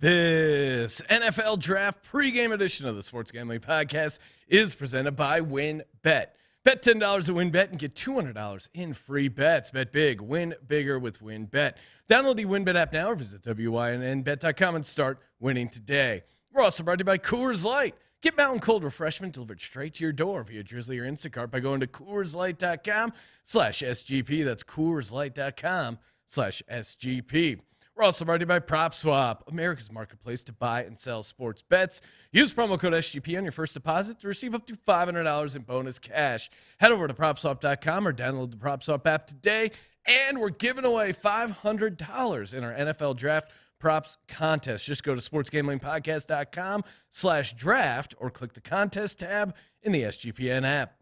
This NFL Draft pregame edition of the Sports Gambling Podcast is presented by Wynn Bet. Bet $10 at Wynn Bet and get $200 in free bets. Bet big, win bigger with Wynn Bet. Download the Wynn Bet app now or visit wynnbet.com and start winning today. We're also brought to you by Coors Light. Get mountain cold refreshment delivered straight to your door via Drizzly or Instacart by going to CoorsLight.com/SGP. That's CoorsLight.com/SGP. We're also brought to you by PropSwap, America's marketplace to buy and sell sports bets. Use promo code SGP on your first deposit to receive up to $500 in bonus cash. Head over to PropSwap.com or download the PropSwap app today. And we're giving away $500 in our NFL Draft Props Contest. Just go to sportsgamblingpodcast.com/draft or click the contest tab in the SGPN app.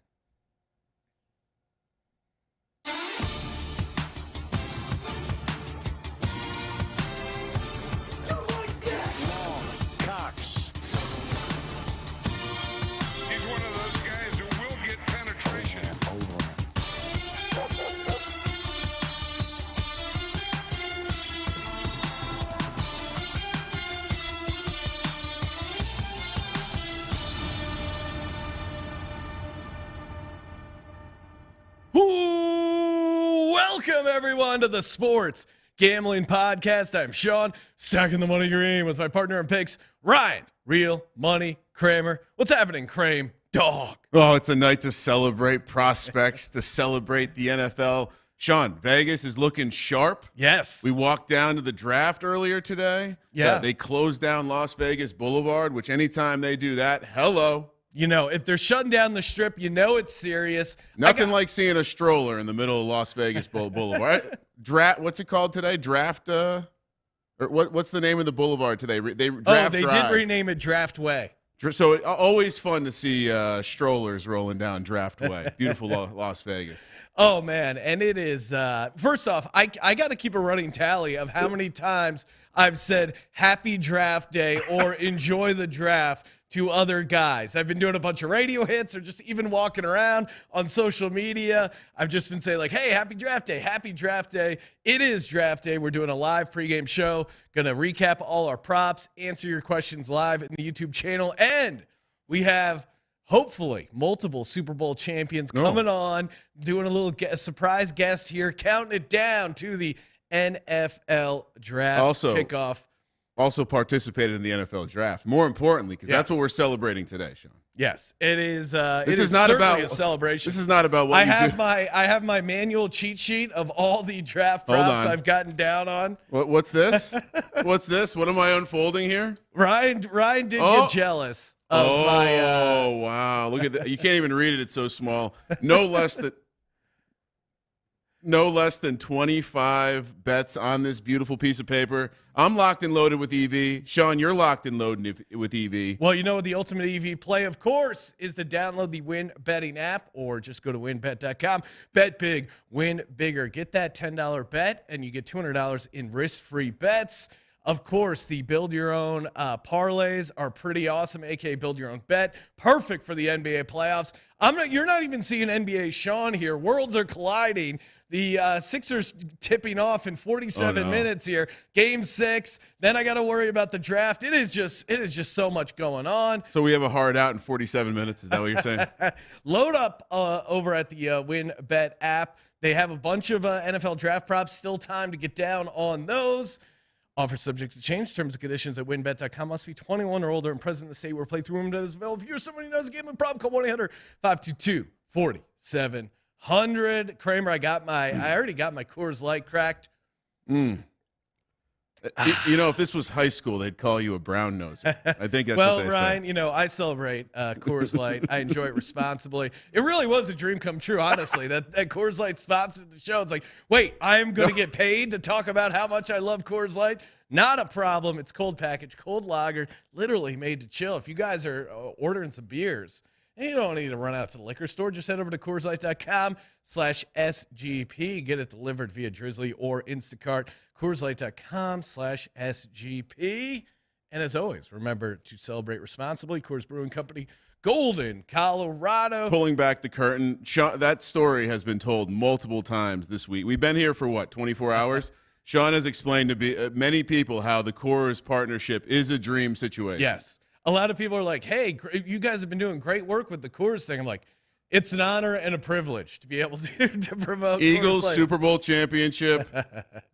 Welcome, everyone, to the Sports Gambling Podcast. I'm Sean, stacking the money green with my partner in picks, Ryan, Real Money Kramer. What's happening, Kramer? Dog. Oh, it's a night to celebrate prospects, to celebrate the NFL. Sean, Vegas is looking sharp. Yes. We walked down to the draft earlier today. Yeah. They closed down Las Vegas Boulevard, which anytime they do that, hello. You know, if they're shutting down the strip, you know it's serious. Nothing like seeing a stroller in the middle of Las Vegas Boulevard. What's it called today? Draft? Or what's the name of the boulevard today? They did rename it Draft Way. So always fun to see strollers rolling down Draft Way. Beautiful Las Vegas. Oh, man. And it is, first off, I got to keep a running tally of how many times I've said happy draft day or enjoy the draft to other guys. I've been doing a bunch of radio hits or just even walking around on social media. I've just been saying like, hey, happy draft day, happy draft day. It is draft day. We're doing a live pregame show. Going to recap all our props, answer your questions live in the YouTube channel. And we have hopefully multiple Super Bowl champions coming on, doing a little surprise guest here, counting it down to the NFL draft kickoff. Also participated in the NFL draft. More importantly, because that's what we're celebrating today, Sean. Yes, it is. This is not about a celebration. This is not about what you do. I have my manual cheat sheet of all the draft props I've gotten down on. What's this? What's this? What am I unfolding here? Ryan did get jealous of my. Oh wow! Look at that. You can't even read it. It's so small. No less than 25 bets on this beautiful piece of paper. I'm locked and loaded with EV. Sean, you're locked and loaded with EV. Well, you know what the ultimate EV play, of course, is to download the Wynn betting app or just go to wynnbet.com. Bet big, win bigger. Get that $10 bet, and you get $200 in risk-free bets. Of course, the build-your-own parlays are pretty awesome, a.k.a. build-your-own bet. Perfect for the NBA playoffs. You're not even seeing NBA Sean here. Worlds are colliding. The Sixers tipping off in 47 minutes here. Game 6. Then I got to worry about the draft. It is just so much going on. So we have a hard out in 47 minutes. Is that what you're saying? Load up over at the Wynn Bet app. They have a bunch of NFL draft props. Still time to get down on those. Offer subject to change. Terms and conditions at wynnbet.com. Must be 21 or older and present in the state where playthrough is available. If you're someone who knows a gambling problem, call 1-800-522-4700. Kramer, I already got my Coors Light cracked. You know, if this was high school, they'd call you a brown nose. I think that's what they Ryan, say. you know, I celebrate Coors Light. I enjoy it responsibly. It really was a dream come true, honestly, that Coors Light sponsored the show. It's like, wait, I'm going to get paid to talk about how much I love Coors Light? Not a problem. It's cold package, cold lager, literally made to chill. If you guys are ordering some beers, and you don't need to run out to the liquor store. Just head over to CoorsLight.com/SGP. Get it delivered via Drizzly or Instacart. CoorsLight.com/SGP. And as always, remember to celebrate responsibly. Coors Brewing Company, Golden, Colorado. Pulling back the curtain. That story has been told multiple times this week. We've been here for, 24 hours? Sean has explained to many people how the Coors partnership is a dream situation. Yes. A lot of people are like, hey, you guys have been doing great work with the Coors thing. I'm like, it's an honor and a privilege to be able to promote Eagles Super Bowl championship,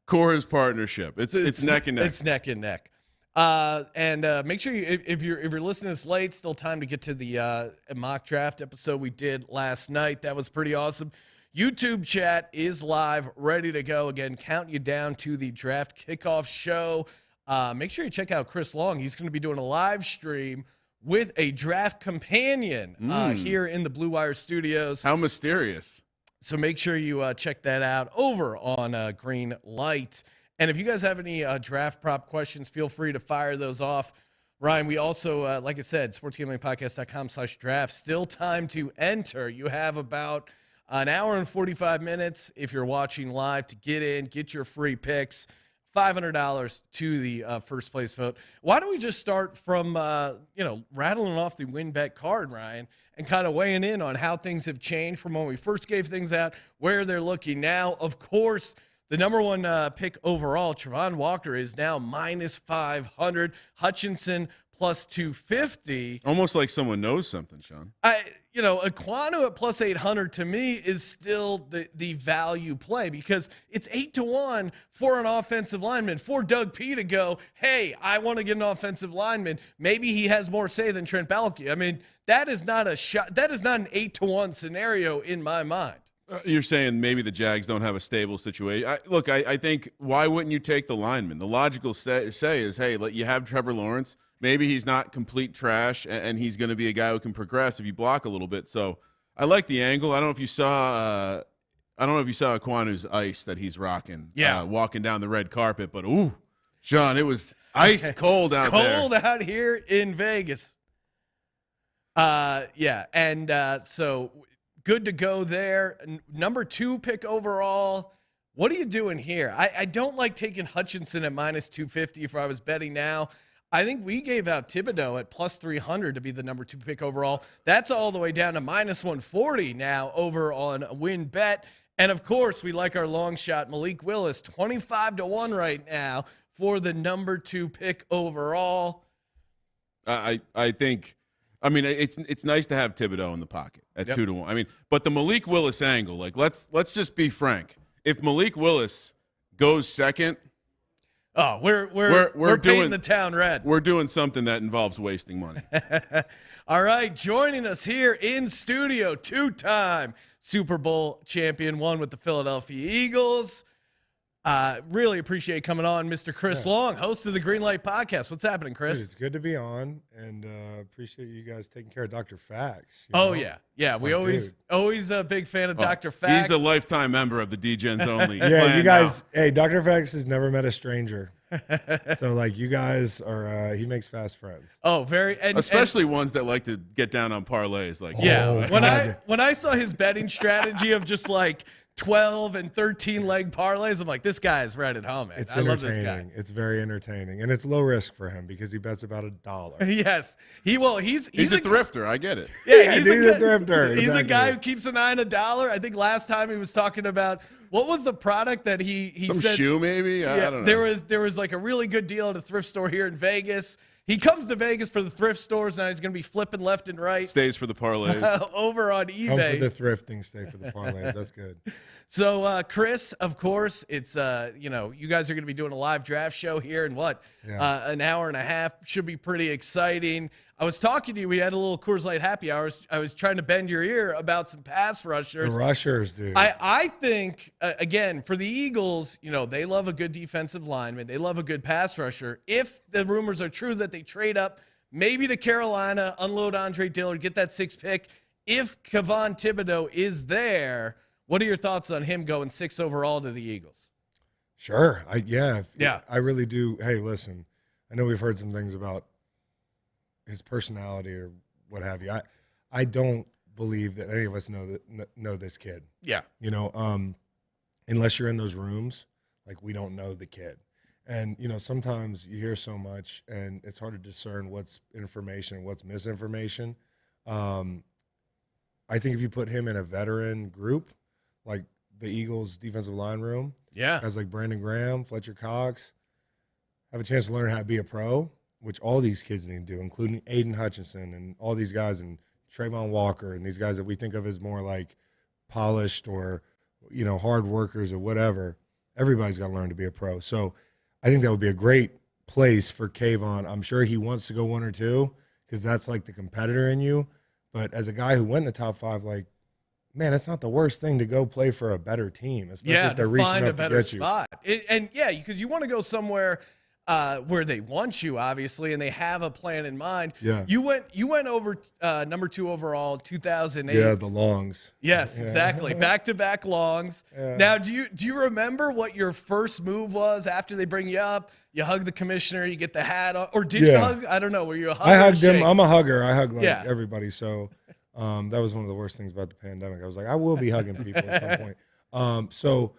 Coors partnership. It's neck and neck. It's neck and neck. And make sure if you're listening to this late, still time to get to the mock draft episode we did last night. That was pretty awesome. YouTube chat is live, ready to go. Again, counting you down to the draft kickoff show. Make sure you check out Chris Long. He's going to be doing a live stream with a draft companion here in the Blue Wire Studios. How mysterious. So make sure you check that out over on Green Light. And if you guys have any draft prop questions, feel free to fire those off. Ryan, we also, like I said, sportsgamblingpodcast.com/draft. Still time to enter. You have about an hour and 45 minutes if you're watching live to get in, get your free picks. $500 to the first place vote. Why don't we just start from, rattling off the win bet card, Ryan, and kind of weighing in on how things have changed from when we first gave things out, where they're looking now. Of course, the number one pick overall, Travon Walker, is now minus 500. Hutchinson plus 250. Almost like someone knows something, Sean. Aquanu at plus 800 to me is still the value play because it's 8-1 for an offensive lineman. For Doug P to go, hey, I want to get an offensive lineman. Maybe he has more say than Trent Baalke. I mean, that is not a shot. That is not an 8-1 scenario in my mind. You're saying maybe the Jags don't have a stable situation. I think why wouldn't you take the lineman? The logical say is, hey, you have Trevor Lawrence. Maybe he's not complete trash, and he's going to be a guy who can progress if you block a little bit. So I like the angle. I don't know if you saw Aquanu's ice that he's rocking. Yeah, walking down the red carpet. But Sean, it was ice cold out there. Cold out here in Vegas. So good to go there. Number 2 pick overall. What are you doing here? I don't like taking Hutchinson at minus 250 if I was betting now. I think we gave out Thibodeaux at plus 300 to be the number 2 pick overall. That's all the way down to minus 140 now over on Wynn Bet. And, of course, we like our long shot, Malik Willis, 25-1 right now for the number 2 pick overall. I think – it's nice to have Thibodeaux in the pocket at 2-1. But the Malik Willis angle, let's just be frank. If Malik Willis goes second – oh, we're painting the town red. We're doing something that involves wasting money. All right, joining us here in studio, 2-time Super Bowl champion, one with the Philadelphia Eagles. Really appreciate coming on, Mr. Chris Long, host of the Green Light Podcast. What's happening, Chris? Dude, it's good to be on, and appreciate you guys taking care of Dr. Fax. Yeah. We always a big fan of Dr. Fax. He's a lifetime member of the D-Gens Only. Yeah, you guys. Now. Hey, Dr. Fax has never met a stranger. So you guys are. He makes fast friends. Oh, especially ones that like to get down on parlays. When I saw his betting strategy of just 12 and 13 leg parlays, I'm like, this guy is right at home, man. I love this guy. It's very entertaining, and it's low risk for him because he bets about $1. Yes, he's a thrifter. I get it. Yeah, he's a thrifter. He's a guy who keeps an eye on $1. I think last time he was talking about what was the product that he some said, shoe maybe. I don't know. There was a really good deal at a thrift store here in Vegas. He comes to Vegas for the thrift stores. Now he's going to be flipping left and right. Stays for the parlays. Over on eBay. Come for the thrifting, stay for the parlays. That's good. So, Chris, of course, it's, you guys are going to be doing a live draft show here in an hour and a half. Should be pretty exciting. I was talking to you. We had a little Coors Light happy hour. I was trying to bend your ear about some pass rushers. The rushers, dude. I think, again, for the Eagles, they love a good defensive lineman. They love a good pass rusher. If the rumors are true that they trade up, maybe to Carolina, unload Andre Dillard, get that 6th pick. If Kayvon Thibodeaux is there, what are your thoughts on him going 6 overall to the Eagles? Sure. I really do. Hey, listen, I know we've heard some things about his personality or what have you. I don't believe that any of us know this kid. Yeah. Unless you're in those rooms, we don't know the kid. And, sometimes you hear so much and it's hard to discern what's information and what's misinformation. I think if you put him in a veteran group, the Eagles defensive line room. Yeah. Guys like Brandon Graham, Fletcher Cox have a chance to learn how to be a pro, which all these kids need to do, including Aiden Hutchinson and all these guys and Trayvon Walker and these guys that we think of as more like polished or, hard workers or whatever. Everybody's got to learn to be a pro. So I think that would be a great place for Kayvon. I'm sure he wants to go 1 or 2 because that's like the competitor in you. But as a guy who went in the top 5, like, man, it's not the worst thing to go play for a better team, especially if they're reaching up to get you. Spot. Because you want to go somewhere where they want you, obviously, and they have a plan in mind. Yeah. You went over number 2 overall in 2008. Yeah, the longs. Yes, Yeah. exactly. Back-to-back longs. Yeah. Now, do you remember what your first move was after they bring you up? You hug the commissioner, you get the hat on, or did you hug? I don't know. Were you a hugger? I hugged him. I'm a hugger. I hug everybody. So that was one of the worst things about the pandemic. I was like, I will be hugging people at some point. So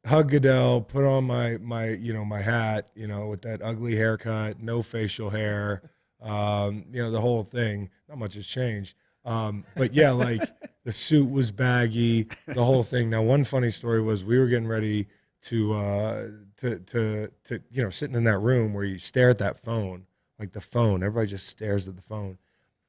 hug Goodell, put on my my hat, with that ugly haircut, no facial hair, the whole thing. Not much has changed. But yeah, like the suit was baggy, the whole thing. Now, one funny story was we were getting ready to sitting in that room where you stare at that phone, like the phone. Everybody just stares at the phone,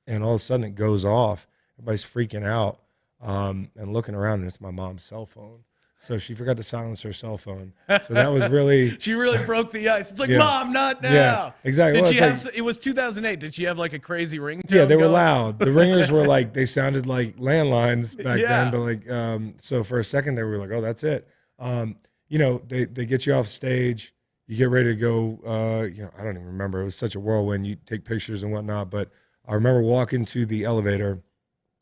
and all of a sudden it goes off. Everybody's freaking out and looking around, and it's my mom's cell phone. So she forgot to silence her cell phone. So that was really she really broke the ice. It's like, Mom, not now. Yeah, exactly. Did she have? It was 2008. Did she have like a crazy ringtone? Yeah, they were loud. The ringers were like they sounded like landlines back then, but like so for a second they were like, oh, that's it. They get you off stage, you get ready to go. I don't even remember. It was such a whirlwind. You take pictures and whatnot, but I remember walking to the elevator,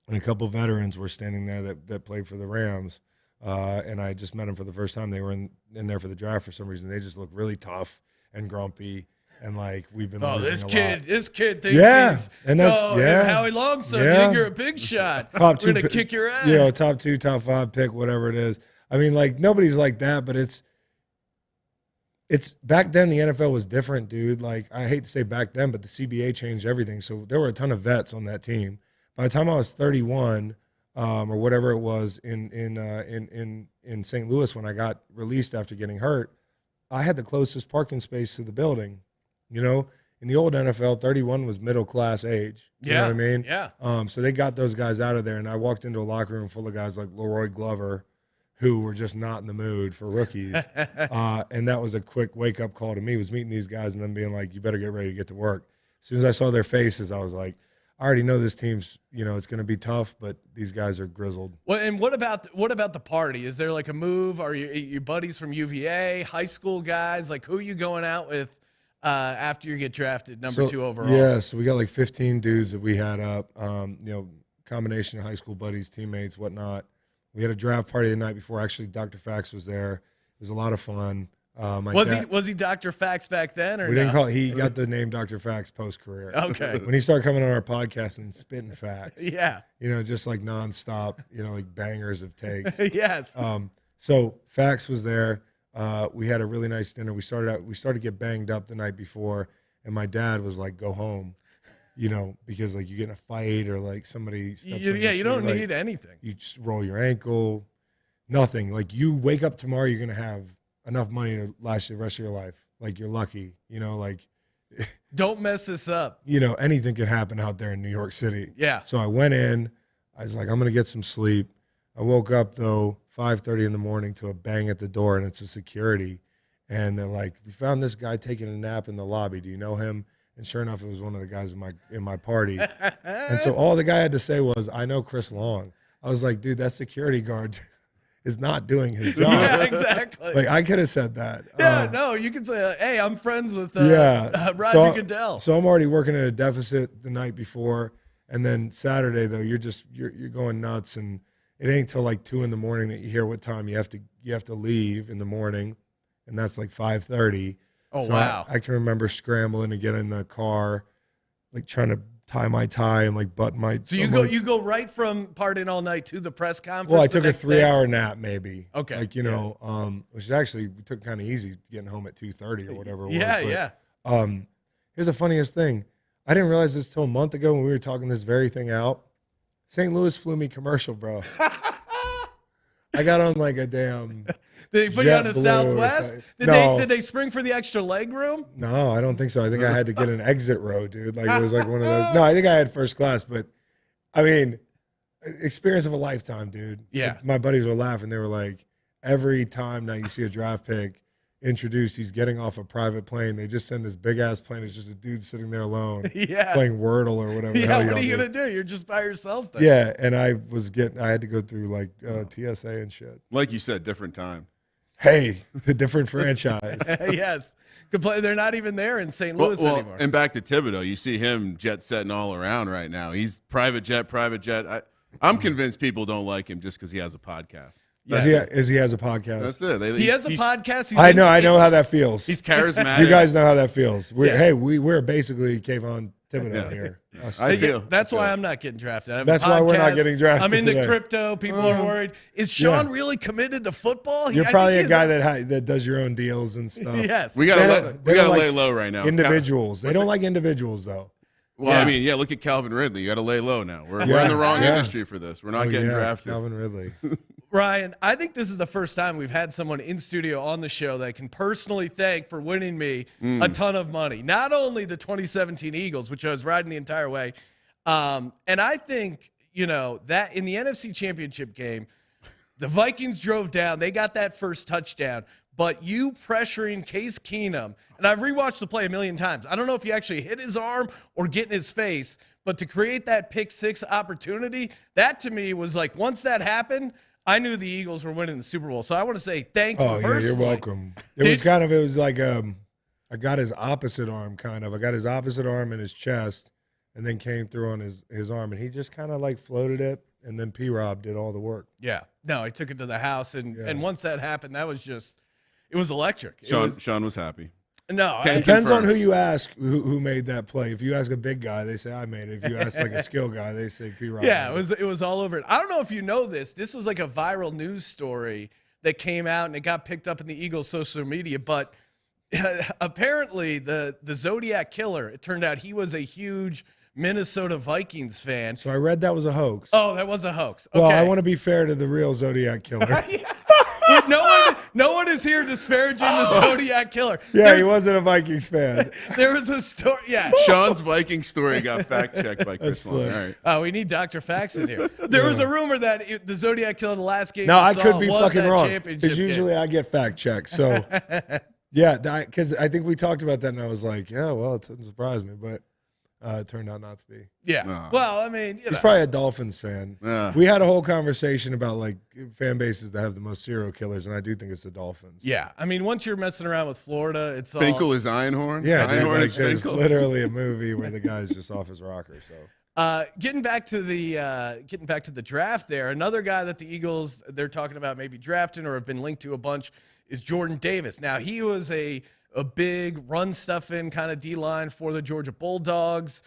and a couple veterans were standing there that played for the Rams. And I just met them for the first time. They were in there for the draft for some reason. They just looked really tough and grumpy, and like we've been. This kid thinks he's and that's Howie Longshot. You think you're a big shot. We're gonna kick your ass. Top 2, top 5 pick, whatever it is. I mean, like nobody's like that, but it's back then the NFL was different, dude. Like I hate to say back then, but the CBA changed everything. So there were a ton of vets on that team. By the time I was 31. Or whatever it was in St. Louis when I got released after getting hurt, I had the closest parking space to the building. In the old NFL, 31 was middle class age. You know what I mean? Yeah. So they got those guys out of there, and I walked into a locker room full of guys like Leroy Glover, who were just not in the mood for rookies. And that was a quick wake up call to me. Was meeting these guys and then being like, "You better get ready to get to work." As soon as I saw their faces, I was like, I already know this team's, it's going to be tough, but these guys are grizzled. Well, and what about the party? Is there like a move? Are you buddies from UVA, high school guys? Like who are you going out with after you get drafted number 2 overall? Yeah, so we got like 15 dudes that we had up, combination of high school buddies, teammates, whatnot. We had a draft party the night before. Actually, Dr. Fax was there. It was a lot of fun. Was he Dr. Fax back then, or we didn't call it? He got the name Dr. Fax post career. Okay. When he started coming on our podcast and spitting facts. Yeah. Just like nonstop, like bangers of takes. Yes. So Fax was there. We had a really nice dinner. We started to get banged up the night before, and my dad was like, "Go home," because like you get in a fight or like somebody steps on your you don't shoe, need anything. You just roll your ankle, nothing. Like you wake up tomorrow, you're gonna have enough money to last the rest of your life. Like you're lucky, like don't mess this up. Anything can happen out there in New York City. Yeah. So I went in, I was like, I'm going to get some sleep. I woke up though, 5:30 in the morning to a bang at the door, and it's a security. And they're like, we found this guy taking a nap in the lobby. Do you know him? And sure enough, it was one of the guys in my party. And so all the guy had to say was, I know Chris Long. I was like, dude, that security guard is not doing his job. Yeah, exactly. Like I could have said that. Yeah, no, you can say, hey, I'm friends with Roger Goodell. So I'm already working at a deficit the night before, and then Saturday though, you're going nuts, and it ain't till like 2 in the morning that you hear what time you have to leave in the morning, and that's like 5:30. Oh, so wow. I can remember scrambling to get in the car, like trying to tie my tie and like button my. So you go right from partying all night to the press conference. Well, I took a 3-hour nap maybe. Okay. Like which is actually we took kind of easy getting home at 2:30 or whatever. It yeah, was. Yeah. Here's the funniest thing. I didn't realize this till a month ago when we were talking this very thing out. St. Louis flew me commercial, bro. I got on like a damn. Did they put you on a Southwest? No. Did they spring for the extra leg room? No, I don't think so. I think I had to get an exit row, dude. Like it was like one of those. No, I think I had first class, but I mean, experience of a lifetime, dude. Yeah. Like, my buddies were laughing. They were like, every time now you see a draft pick introduced, he's getting off a private plane. They just send this big ass plane. It's just a dude sitting there alone, playing Wordle or whatever. Yeah, what are you gonna do? You're just by yourself then. Yeah, and I had to go through like TSA and shit. Like you said, different time. Hey, the different franchise. Yes. They're not even there in St. Louis anymore. And back to Thibodeaux, you see him jet setting all around right now. He's private jet. I'm convinced people don't like him just because he has a podcast. Yes. He has a podcast. That's it. He has a podcast. I know how that feels. He's charismatic. You guys know how that feels. We're basically Kayvon Thibodeaux here. That's why I'm not getting drafted. That's why we're not getting drafted. I'm into today. crypto. People are worried. Is Sean really committed to football? You're probably a guy that does your own deals and stuff. Yes. We gotta lay low right now. Individuals. They don't like individuals though. Well, I mean, look at Calvin Ridley. You got to lay low now. We're in the wrong industry for this. We're not getting drafted. Calvin Ridley. Ryan, I think this is the first time we've had someone in studio on the show that I can personally thank for winning me a ton of money. Not only the 2017 Eagles, which I was riding the entire way, and I think, that in the NFC Championship game, the Vikings drove down. They got that first touchdown. But you pressuring Case Keenum, and I've rewatched the play a million times. I don't know if he actually hit his arm or get in his face, but to create that pick six opportunity, that to me was like, once that happened, I knew the Eagles were winning the Super Bowl. So I want to say thank you personally. Oh, yeah, you're welcome. It was like I got his opposite arm kind of. I got his opposite arm in his chest and then came through on his arm, and he just kind of like floated it, and then P-Rob did all the work. Yeah. No, he took it to the house, and once that happened, that was just – it was electric. Sean was happy. No. It depends on who you ask who made that play. If you ask a big guy, they say I made it. If you ask like a skill guy, they say P-Rob. Yeah, it was all over it. I don't know if you know this. This was like a viral news story that came out, and it got picked up in the Eagles' social media. But apparently the Zodiac Killer, it turned out he was a huge Minnesota Vikings fan. So I read that was a hoax. Oh, that was a hoax. Okay. Well, I want to be fair to the real Zodiac Killer. No one is here disparaging the Zodiac Killer. Yeah, he wasn't a Vikings fan. There was a story. Yeah, Sean's Viking story got fact checked by Chris Long. All right. Oh, we need Dr. Facts in here. There was a rumor that the Zodiac Killer, the last game. No, I could be fucking wrong. Because usually I get fact checked. So yeah, because I think we talked about that, and I was like, yeah, well, it doesn't surprise me, but. It turned out not to be. Yeah. Well, I mean, he's probably a Dolphins fan. We had a whole conversation about like fan bases that have the most serial killers, and I do think it's the Dolphins. Yeah. I mean, once you're messing around with Florida, it's Finkel is Einhorn. Yeah, Einhorn is there's Finkel. literally a movie where the guy's just off his rocker. So. Getting back to the draft there, another guy that the Eagles they're talking about maybe drafting or have been linked to a bunch is Jordan Davis. Now he was a big run stuffing kind of D-line for the Georgia Bulldogs.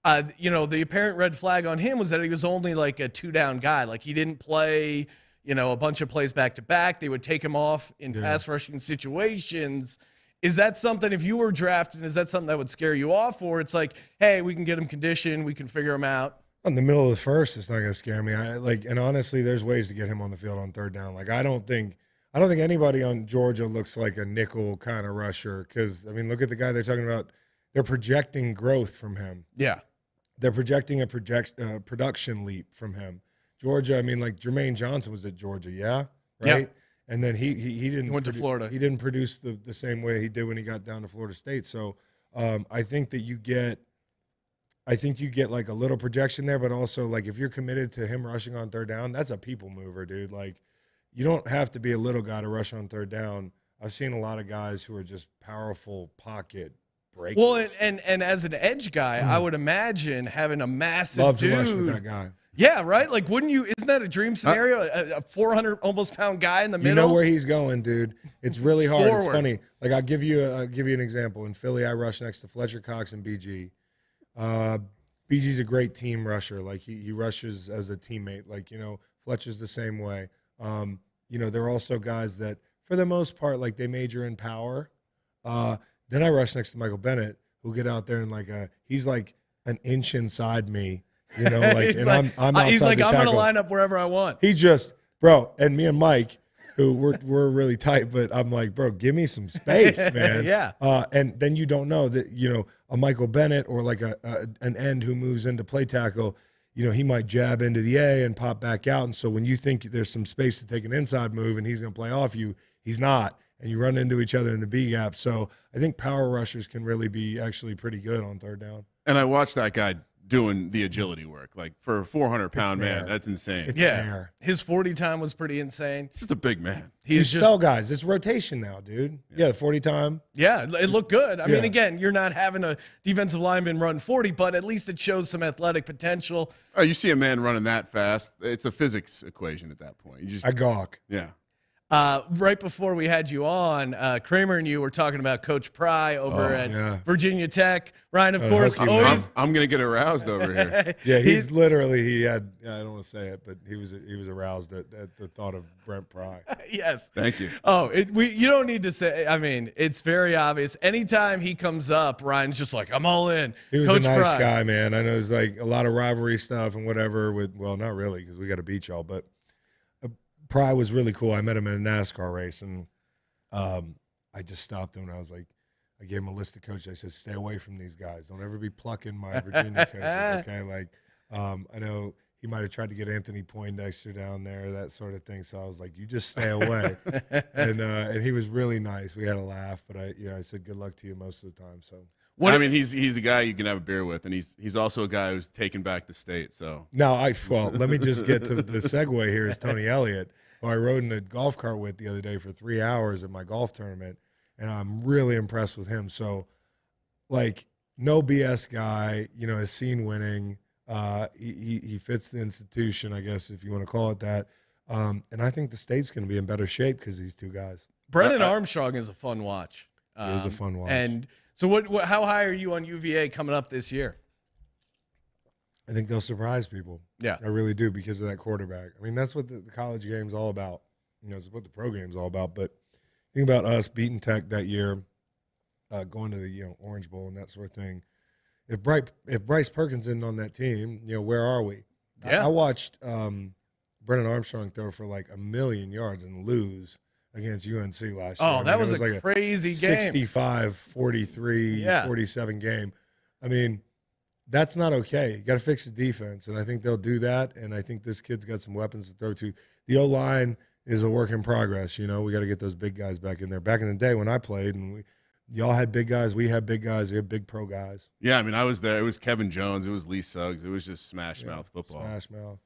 The apparent red flag on him was that he was only like a two-down guy. Like he didn't play, a bunch of plays back-to-back. They would take him off in pass rushing situations. Is that something, if you were drafted, is that something that would scare you off? Or it's like, hey, we can get him conditioned. We can figure him out. In the middle of the first, it's not going to scare me. And honestly, there's ways to get him on the field on third down. Like I don't think anybody on Georgia looks like a nickel kind of rusher because, I mean, look at the guy they're talking about. They're projecting growth from him. Yeah. They're projecting a production leap from him. Georgia, I mean, like Jermaine Johnson was at Georgia, yeah? Right? Yeah. And then he didn't. He went to Florida. He didn't produce the same way he did when he got down to Florida State. So I think that you get like a little projection there, but also like if you're committed to him rushing on third down, that's a people mover, dude. Like, you don't have to be a little guy to rush on third down. I've seen a lot of guys who are just powerful pocket breakers. Well, and as an edge guy, I would imagine having a massive love dude. to rush with that guy. Yeah, right? Like, wouldn't you – isn't that a dream scenario? A 400 almost pound guy in the middle? You know where he's going, dude. It's really hard. Forward. It's funny. Like, I'll give you an example. In Philly, I rushed next to Fletcher Cox and BG. BG's a great team rusher. Like, he rushes as a teammate. Like, Fletcher's the same way. They're also guys that, for the most part, like they major in power. Then I rush next to Michael Bennett, who'll get out there and he's like an inch inside me, I'm outside he's like, the I'm tackle. going to line up wherever I want. He's just bro. And me and Mike, who we're really tight, but I'm like, bro, give me some space, man. Yeah. And then you don't know that, a Michael Bennett or like an end who moves into play tackle, he might jab into the A and pop back out. And so when you think there's some space to take an inside move and he's going to play off you, he's not. And you run into each other in the B gap. So I think power rushers can really be actually pretty good on third down. And I watched that guy doing the agility work. Like for a 400-pound man, that's insane. It's there. His 40 time was pretty insane. He's just a big man. He's just spell guys. It's rotation now, dude. Yeah, the 40 time. Yeah, it looked good. I mean, again, you're not having a defensive lineman run 40, but at least it shows some athletic potential. Oh, you see a man running that fast, it's a physics equation at that point. I gawk. Yeah. Right before we had you on, Kramer and you were talking about Coach Pry over at Virginia Tech. Ryan, of course, always. I'm going to get aroused over here. Yeah, he's literally, I don't want to say it, but he was aroused at the thought of Brent Pry. Yes. Thank you. Oh, you don't need to say, I mean, it's very obvious. Anytime he comes up, Ryan's just like, I'm all in. He was Coach a nice Pry. guy, man. I know there's like a lot of rivalry stuff and whatever well, not really because we got to beat y'all, but Pry was really cool. I met him in a NASCAR race, and I just stopped him, and I was like, I gave him a list of coaches. I said, stay away from these guys. Don't ever be plucking my Virginia coaches, okay? Like, I know he might have tried to get Anthony Poindexter down there, that sort of thing. So I was like, you just stay away. and he was really nice. We had a laugh, but I said, good luck to you most of the time. So. I mean, he's a guy you can have a beer with, and he's also a guy who's taken back the state. So now, let me just get to the segue here. Is Tony Elliott, who I rode in a golf cart with the other day for 3 hours at my golf tournament, and I'm really impressed with him. So, like, no BS guy, has seen winning. He fits the institution, I guess, if you want to call it that. And I think the state's going to be in better shape because of these two guys. Brennan Armstrong is a fun watch. It is a fun watch. And so what? How high are you on UVA coming up this year? I think they'll surprise people. Yeah. I really do because of that quarterback. I mean, that's what the college game's all about. It's what the pro game's all about. But think about us beating Tech that year, going to the Orange Bowl and that sort of thing. If Bryce Perkins isn't on that team, where are we? Yeah. I watched Brennan Armstrong throw for like 1,000,000 yards and lose against UNC last year. Oh, that was a crazy game. 65, 43, 47 game. I mean, that's not okay. You got to fix the defense, and I think they'll do that. And I think this kid's got some weapons to throw to. The O-line is a work in progress. We got to get those big guys back in there. Back in the day when I played, and y'all had big guys, we had big guys, we had big pro guys. Yeah, I mean, I was there. It was Kevin Jones. It was Lee Suggs. It was just smash mouth football. Smash mouth.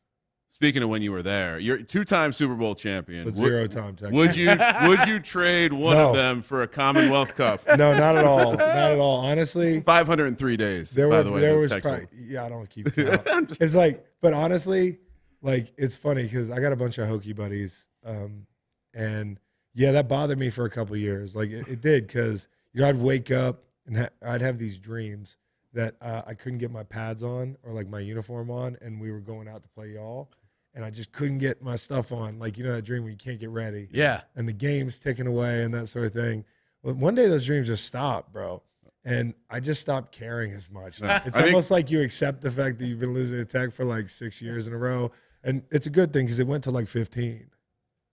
Speaking of when you were there, you're two-time Super Bowl champion. But 0-time technically. Would you trade one of them for a Commonwealth Cup? No, not at all. Not at all. Honestly, 503 days. There was probably, I don't keep count. It's like, but honestly, like it's funny because I got a bunch of Hokie buddies, and that bothered me for a couple of years. Like it did because I'd wake up and I'd have these dreams that I couldn't get my pads on or like my uniform on, and we were going out to play y'all. And I just couldn't get my stuff on. Like, that dream where you can't get ready. Yeah. And the game's ticking away and that sort of thing. Well, one day those dreams just stopped, bro. And I just stopped caring as much. It's almost like you accept the fact that you've been losing to Tech for like 6 years in a row. And it's a good thing because it went to like 15.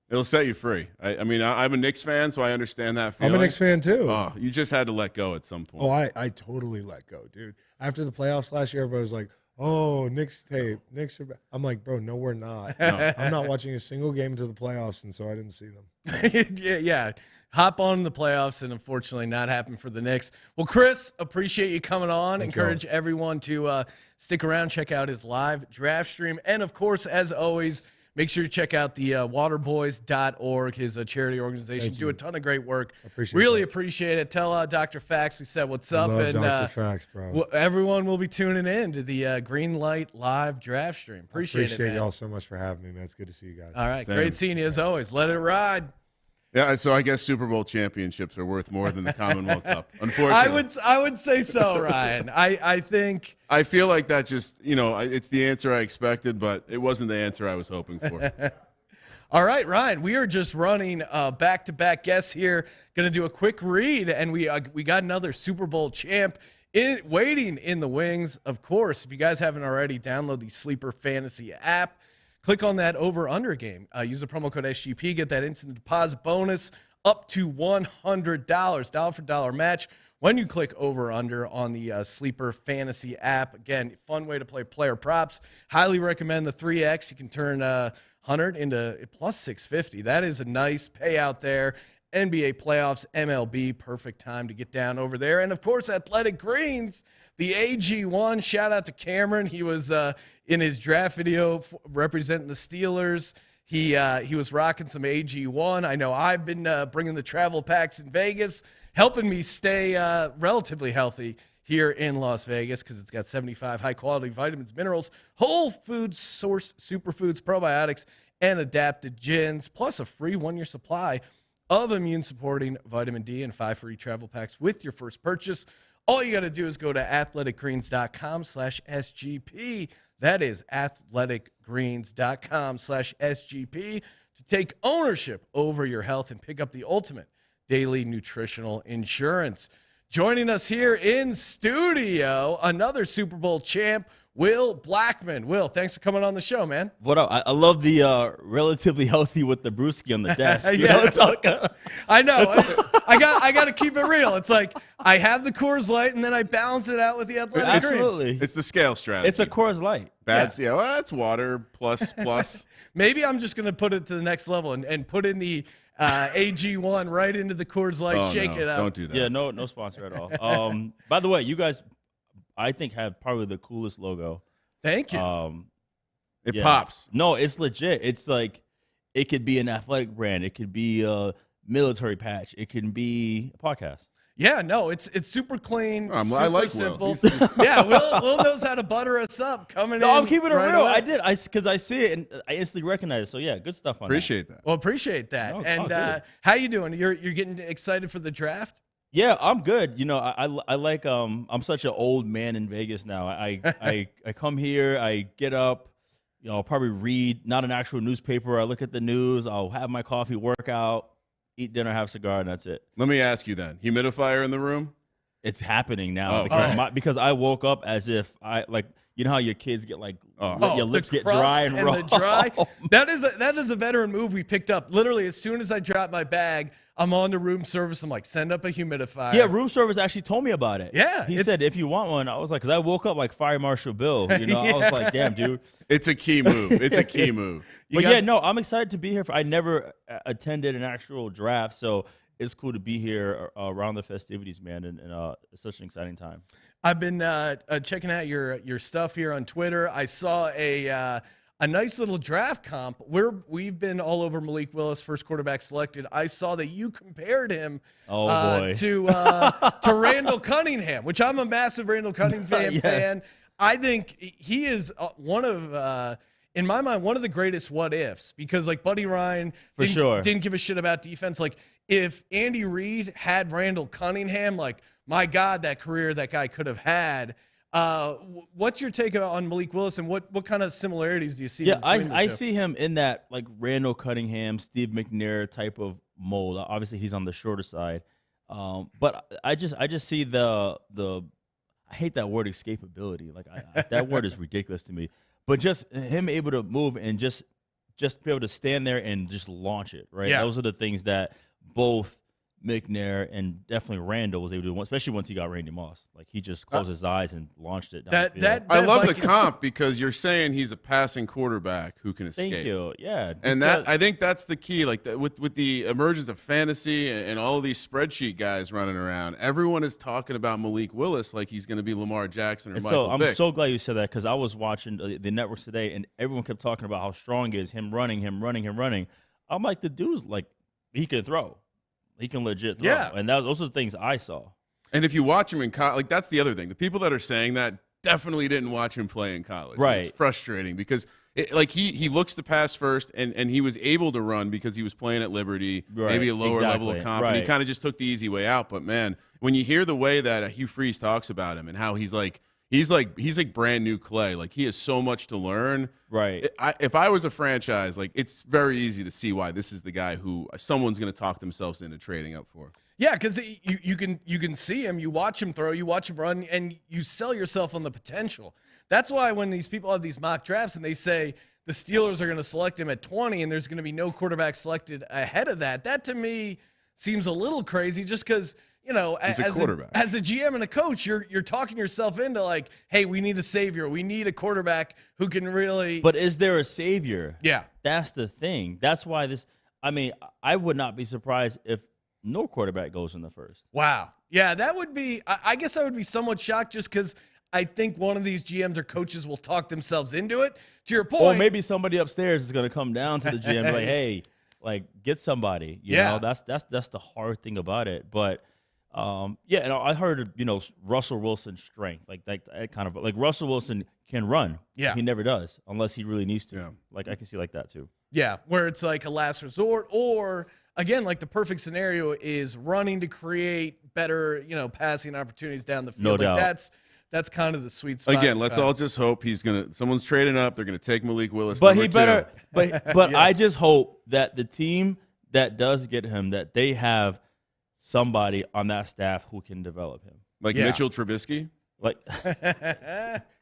It'll set you free. I mean, I'm a Knicks fan, so I understand that feeling. I'm a Knicks fan too. Oh, you just had to let go at some point. Oh, I totally let go, dude. After the playoffs last year, everybody was like, oh, Knicks tape. Knicks are back. I'm like, bro, no, we're not. No. I'm not watching a single game until the playoffs, and so I didn't see them. yeah. Hop on the playoffs, and unfortunately not happen for the Knicks. Well, Chris, appreciate you coming on. Encourage everyone to stick around, check out his live draft stream. And, of course, as always, make sure to check out the waterboys.org, his charity organization. Do a ton of great work. Appreciate it. Tell Dr. Fax we said what's up. Love Dr. Fax, bro. Everyone will be tuning in to the Green Light live draft stream. Appreciate it, man. Y'all so much for having me, man. It's good to see you guys. All right. Same. Great seeing you as always. Let it ride. Yeah, so I guess Super Bowl championships are worth more than the Commonwealth Cup, unfortunately. I would say so, Ryan. I think. I feel like that just, it's the answer I expected, but it wasn't the answer I was hoping for. All right, Ryan, we are just running back-to-back guests here. Going to do a quick read, and we got another Super Bowl champ waiting in the wings. Of course, if you guys haven't already, download the Sleeper Fantasy app. click on that over-under game. Use the promo code SGP, get that instant deposit bonus up to $100, dollar for dollar match when you click over-under on the Sleeper Fantasy app. Again, fun way to play player props. Highly recommend the 3X. You can turn 100 into plus 650. That is a nice payout there. NBA playoffs, MLB, perfect time to get down over there. And, of course, Athletic Greens, the AG1. Shout out to Cameron. He was in his draft video representing the Steelers. He was rocking some AG1. I know I've been bringing the travel packs in Vegas, helping me stay relatively healthy here in Las Vegas because it's got 75 high-quality vitamins, minerals, whole food source superfoods, probiotics, and adaptogens, plus a free 1-year supply of immune-supporting vitamin D and 5 free travel packs with your first purchase. All you got to do is go to athleticgreens.com/SGP. That is athleticgreens.com/SGP to take ownership over your health and pick up the ultimate daily nutritional insurance. Joining us here in studio, another Super Bowl champ, Will Blackmon. Will, thanks for coming on the show, man. What up? I love the relatively healthy with the brewski on the desk. I know. I got to keep it real. It's like I have the Coors Light, and then I balance it out with the Athletic Absolutely. Greens. It's the scale strategy. It's a Coors Light. Well, that's water plus. Maybe I'm just going to put it to the next level and put in the AG1 right into the Coors Light, it up. Don't do that. Yeah, no sponsor at all. By the way, you guys, I think, have probably the coolest logo. Thank you. It pops. No, it's legit. It's like it could be an athletic brand. It could be a military patch. It can be a podcast. Yeah, no, it's super clean. Super I like simple. Will. Yeah, Will knows how to butter us up. I'm keeping it right real. away. I did. Because I see it and I instantly recognize it. So yeah, good stuff on Appreciate that. Well, appreciate that. Good. How you doing? You're getting excited for the draft? Yeah, I'm good. You know, I like I'm such an old man in Vegas now. I come here, I get up, you know, I'll probably read, not an actual newspaper. I look at the news, I'll have my coffee, work out, eat dinner, have a cigar, and that's it. Let me ask you then. Humidifier in the room? It's happening Oh, because I woke up as if you know how your kids get like your lips get dry and raw. That is a veteran move we picked up. Literally, as soon as I dropped my bag, I'm on to room service. I'm like, send up a humidifier. Yeah, room service actually told me about it. Yeah. He said, if you want one. I was like, because I woke up like Fire Marshal Bill. You know, I was like, damn, dude. It's a key move. It's a key move. I'm excited to be here. I never attended an actual draft, so it's cool to be here around the festivities, man, and it's such an exciting time. I've been checking out your stuff here on Twitter. I saw a nice little draft comp. We've been all over Malik Willis, first quarterback selected. I saw that you compared him to Randall Cunningham, which I'm a massive Randall Cunningham fan. I think he is one of, in my mind, one of the greatest what ifs because like Buddy Ryan didn't give a shit about defense. Like if Andy Reid had Randall Cunningham, like my God, that career that guy could have had. What's your take on Malik Willis and what kind of similarities do you see? Yeah, I see him in that like Randall Cunningham, Steve McNair type of mold. Obviously, he's on the shorter side, but I just see the I hate that word escapability. Like that word is ridiculous to me. But just him able to move and just be able to stand there and just launch it. Right. Yeah. Those are the things that both McNair and definitely Randall was able to do, especially once he got Randy Moss. Like he just closed his eyes and launched it down the field. I love the comp because you're saying he's a passing quarterback who can escape. Thank you. Yeah, and I think that's the key. Like with the emergence of fantasy and all of these spreadsheet guys running around, everyone is talking about Malik Willis like he's going to be Lamar Jackson or Michael Vick. I'm so glad you said that because I was watching the networks today and everyone kept talking about how strong he is, him running. I'm like, the dude's like he can throw. He can legit throw. Yeah. And those are the things I saw. And if you watch him in college, like that's the other thing. The people that are saying that definitely didn't watch him play in college. Right. It's frustrating because he looks to pass first and he was able to run because he was playing at Liberty, maybe a lower level of comp. And he kind of just took the easy way out. But man, when you hear the way that Hugh Freeze talks about him and how he's like brand new clay. Like he has so much to learn. Right. If I was a franchise, like it's very easy to see why this is the guy who someone's going to talk themselves into trading up for. Yeah, because you can see him, you watch him throw, you watch him run, and you sell yourself on the potential. That's why when these people have these mock drafts and they say the Steelers are going to select him at 20 and there's going to be no quarterback selected ahead of that. That to me seems a little crazy just because, you know, as a GM and a coach, you're talking yourself into like, hey, we need a savior. We need a quarterback who can really. But is there a savior? Yeah. That's the thing. That's why I would not be surprised if no quarterback goes in the first. Wow. Yeah, that would be, I guess I would be somewhat shocked just because I think one of these GMs or coaches will talk themselves into it. To your point. Or maybe somebody upstairs is going to come down to the GM and be like, hey, like, get somebody. You know, that's the hard thing about it. But, and I heard, you know, Russell Wilson's strength, like that kind of, like Russell Wilson can run. Yeah. He never does unless he really needs to. Yeah. Like, I can see like that too. Yeah, where it's like a last resort, or again, like the perfect scenario is running to create better, you know, passing opportunities down the field. No doubt. That's kind of the sweet spot. Again, let's all just hope someone's trading up. They're gonna take Malik Willis. But he better. But Yes. I just hope that the team that does get him, that they have somebody on that staff who can develop him. Like Mitchell Trubisky. Like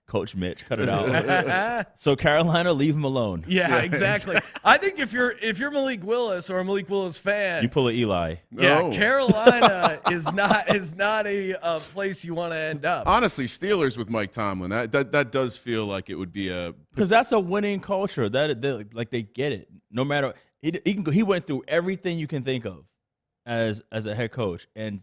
Coach Mitch, cut it out. So Carolina, leave him alone. Yeah, exactly. I think if you're Malik Willis or a Malik Willis fan, You pull a Eli. yeah, Carolina is not a place you want to end up. Honestly, Steelers with Mike Tomlin, that does feel like it would be a Because that's a winning culture. They get it. No matter he went through everything you can think of as a head coach, and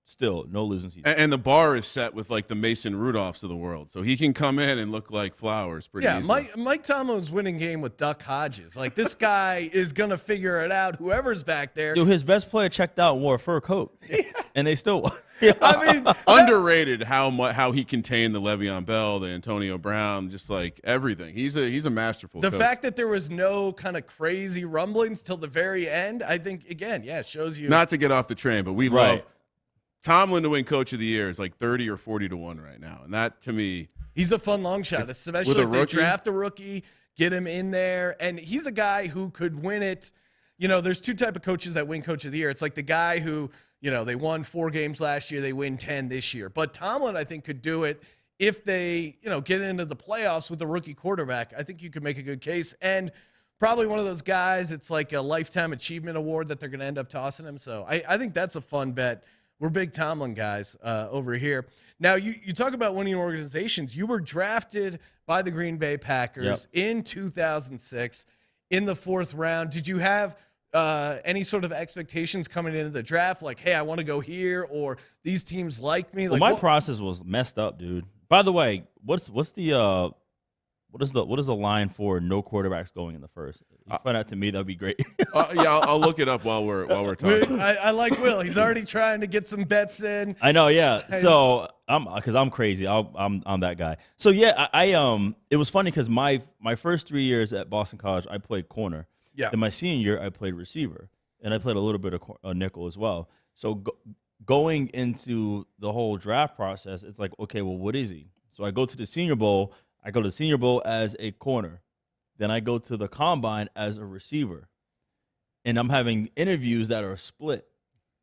still no losing season. and the bar is set with like the Mason Rudolphs of the world, so he can come in and look like flowers pretty easily. Mike Tomlin's winning game with Duck Hodges. Like this guy is gonna figure it out. Whoever's back there. Dude, his best player checked out and wore a fur coat, and they still won. I mean, Underrated how he contained the Le'Veon Bell, the Antonio Brown, just like everything. He's a masterful the coach. fact that there was no kind of crazy rumblings till the very end, I think again, shows you. Not to get off the train, but we Right. love Tomlin to win Coach of the Year is like 30 or 40 to 1 right now, and that to me, he's a fun long shot, especially with a if they rookie? draft a rookie, get him in there, and he's a guy who could win it. You know, there's two type of coaches that win Coach of the Year. It's like the guy who, you know, they won 4 games last year, they win 10 this year. But Tomlin, I think, could do it if they, you know, get into the playoffs with a rookie quarterback. I think you could make a good case, and probably one of those guys. It's like a lifetime achievement award that they're going to end up tossing him. So I think that's a fun bet. We're big Tomlin guys over here. Now, you talk about winning organizations. You were drafted by the Green Bay Packers in 2006 in the 4th round. Did you have any sort of expectations coming into the draft? Like, hey, I want to go here, or these teams like me? Well, Like, my process was messed up, dude. By the way, what is the line for no quarterbacks going in the first? You find out to me, that'd be great. I'll look it up while we're talking. I like Will. He's already trying to get some bets in. I know, yeah. So I'm crazy. I'm that guy. So yeah, I it was funny because my first 3 years at Boston College, I played corner. Yeah. Then my senior year, I played receiver, and I played a little bit of nickel as well. So going into the whole draft process, it's like, okay, well, what is he? So I go to the Senior Bowl. I go to the Senior Bowl as a corner. Then I go to the Combine as a receiver. And I'm having interviews that are split,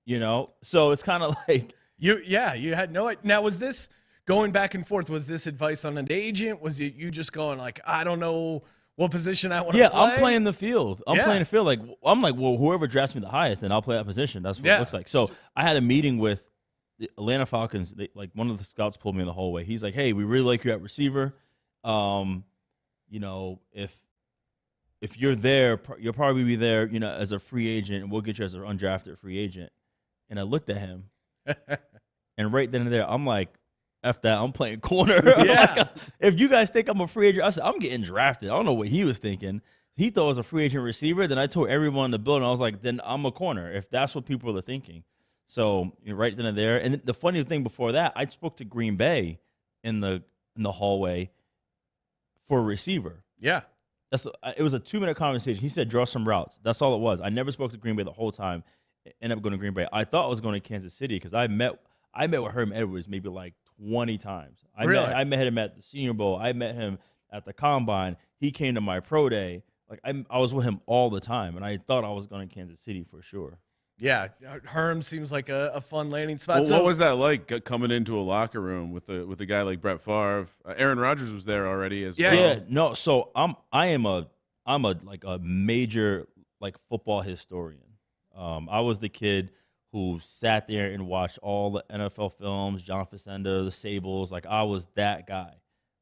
you know? So it's kind of like. You had no idea. Now, was this going back and forth? Was this advice on an agent? Was it you just going like, I don't know what position I want to play? Yeah, I'm playing the field. I'm playing the field. Like, I'm like, well, whoever drafts me the highest, then I'll play that position. That's what it looks like. So I had a meeting with the Atlanta Falcons. Like, one of the scouts pulled me in the hallway. He's like, hey, we really like you at receiver. You know, if you're there, you'll probably be there, you know, as a free agent, and we'll get you as an undrafted free agent. And I looked at him, and right then and there, I'm like, F that, I'm playing corner. Yeah. Like, if you guys think I'm a free agent, I said, I'm getting drafted. I don't know what he was thinking. He thought I was a free agent receiver. Then I told everyone in the building, I was like, then I'm a corner, if that's what people are thinking. So right then and there. And the funny thing before that, I spoke to Green Bay in the hallway for a receiver. Yeah. It was a 2-minute conversation. He said, draw some routes. That's all it was. I never spoke to Green Bay the whole time. Ended up going to Green Bay. I thought I was going to Kansas City because I met with Herm Edwards maybe like 20 times. I met him at the Senior Bowl. I met him at the Combine. He came to my pro day. Like I was with him all the time, and I thought I was going to Kansas City for sure. Yeah, Herm seems like a fun landing spot. Well, what was that like coming into a locker room with a guy like Brett Favre? Aaron Rodgers was there already as well. Yeah, no. So I'm a major like football historian. I was the kid who sat there and watched all the NFL films, John Facenda, the Sables. Like I was that guy.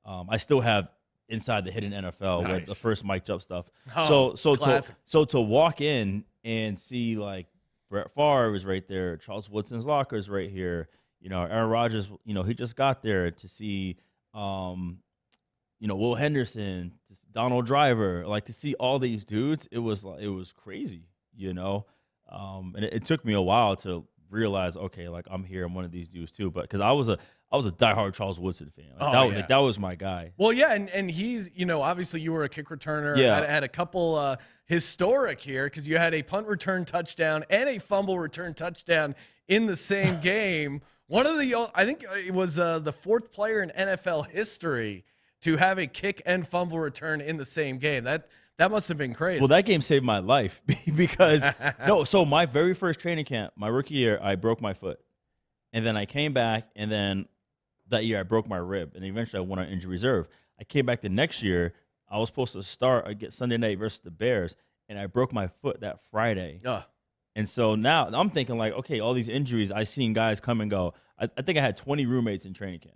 I still have Inside the Hidden NFL with the first Mike Jupp stuff. Oh, So to walk in and see like Brett Favre is right there, Charles Woodson's locker is right here. You know, Aaron Rodgers, you know, he just got there to see you know, Will Henderson, Donald Driver, like to see all these dudes, it was crazy, you know. And it took me a while to realize, okay, like I'm here, I'm one of these dudes too. But because I was a diehard Charles Woodson fan. Like, that was my guy. Well, yeah, and he's, you know, obviously you were a kick returner. Yeah. Had a couple historic here because you had a punt return touchdown and a fumble return touchdown in the same game. One of the, I think it was the fourth player in NFL history to have a kick and fumble return in the same game. That must have been crazy. Well, that game saved my life because so my very first training camp, my rookie year, I broke my foot. And then I came back, and then that year I broke my rib, and eventually I went on injury reserve. I came back the next year. I was supposed to start against Sunday night versus the Bears, and I broke my foot that Friday. And so now I'm thinking like, okay, all these injuries, I seen guys come and go. I think I had 20 roommates in training camp.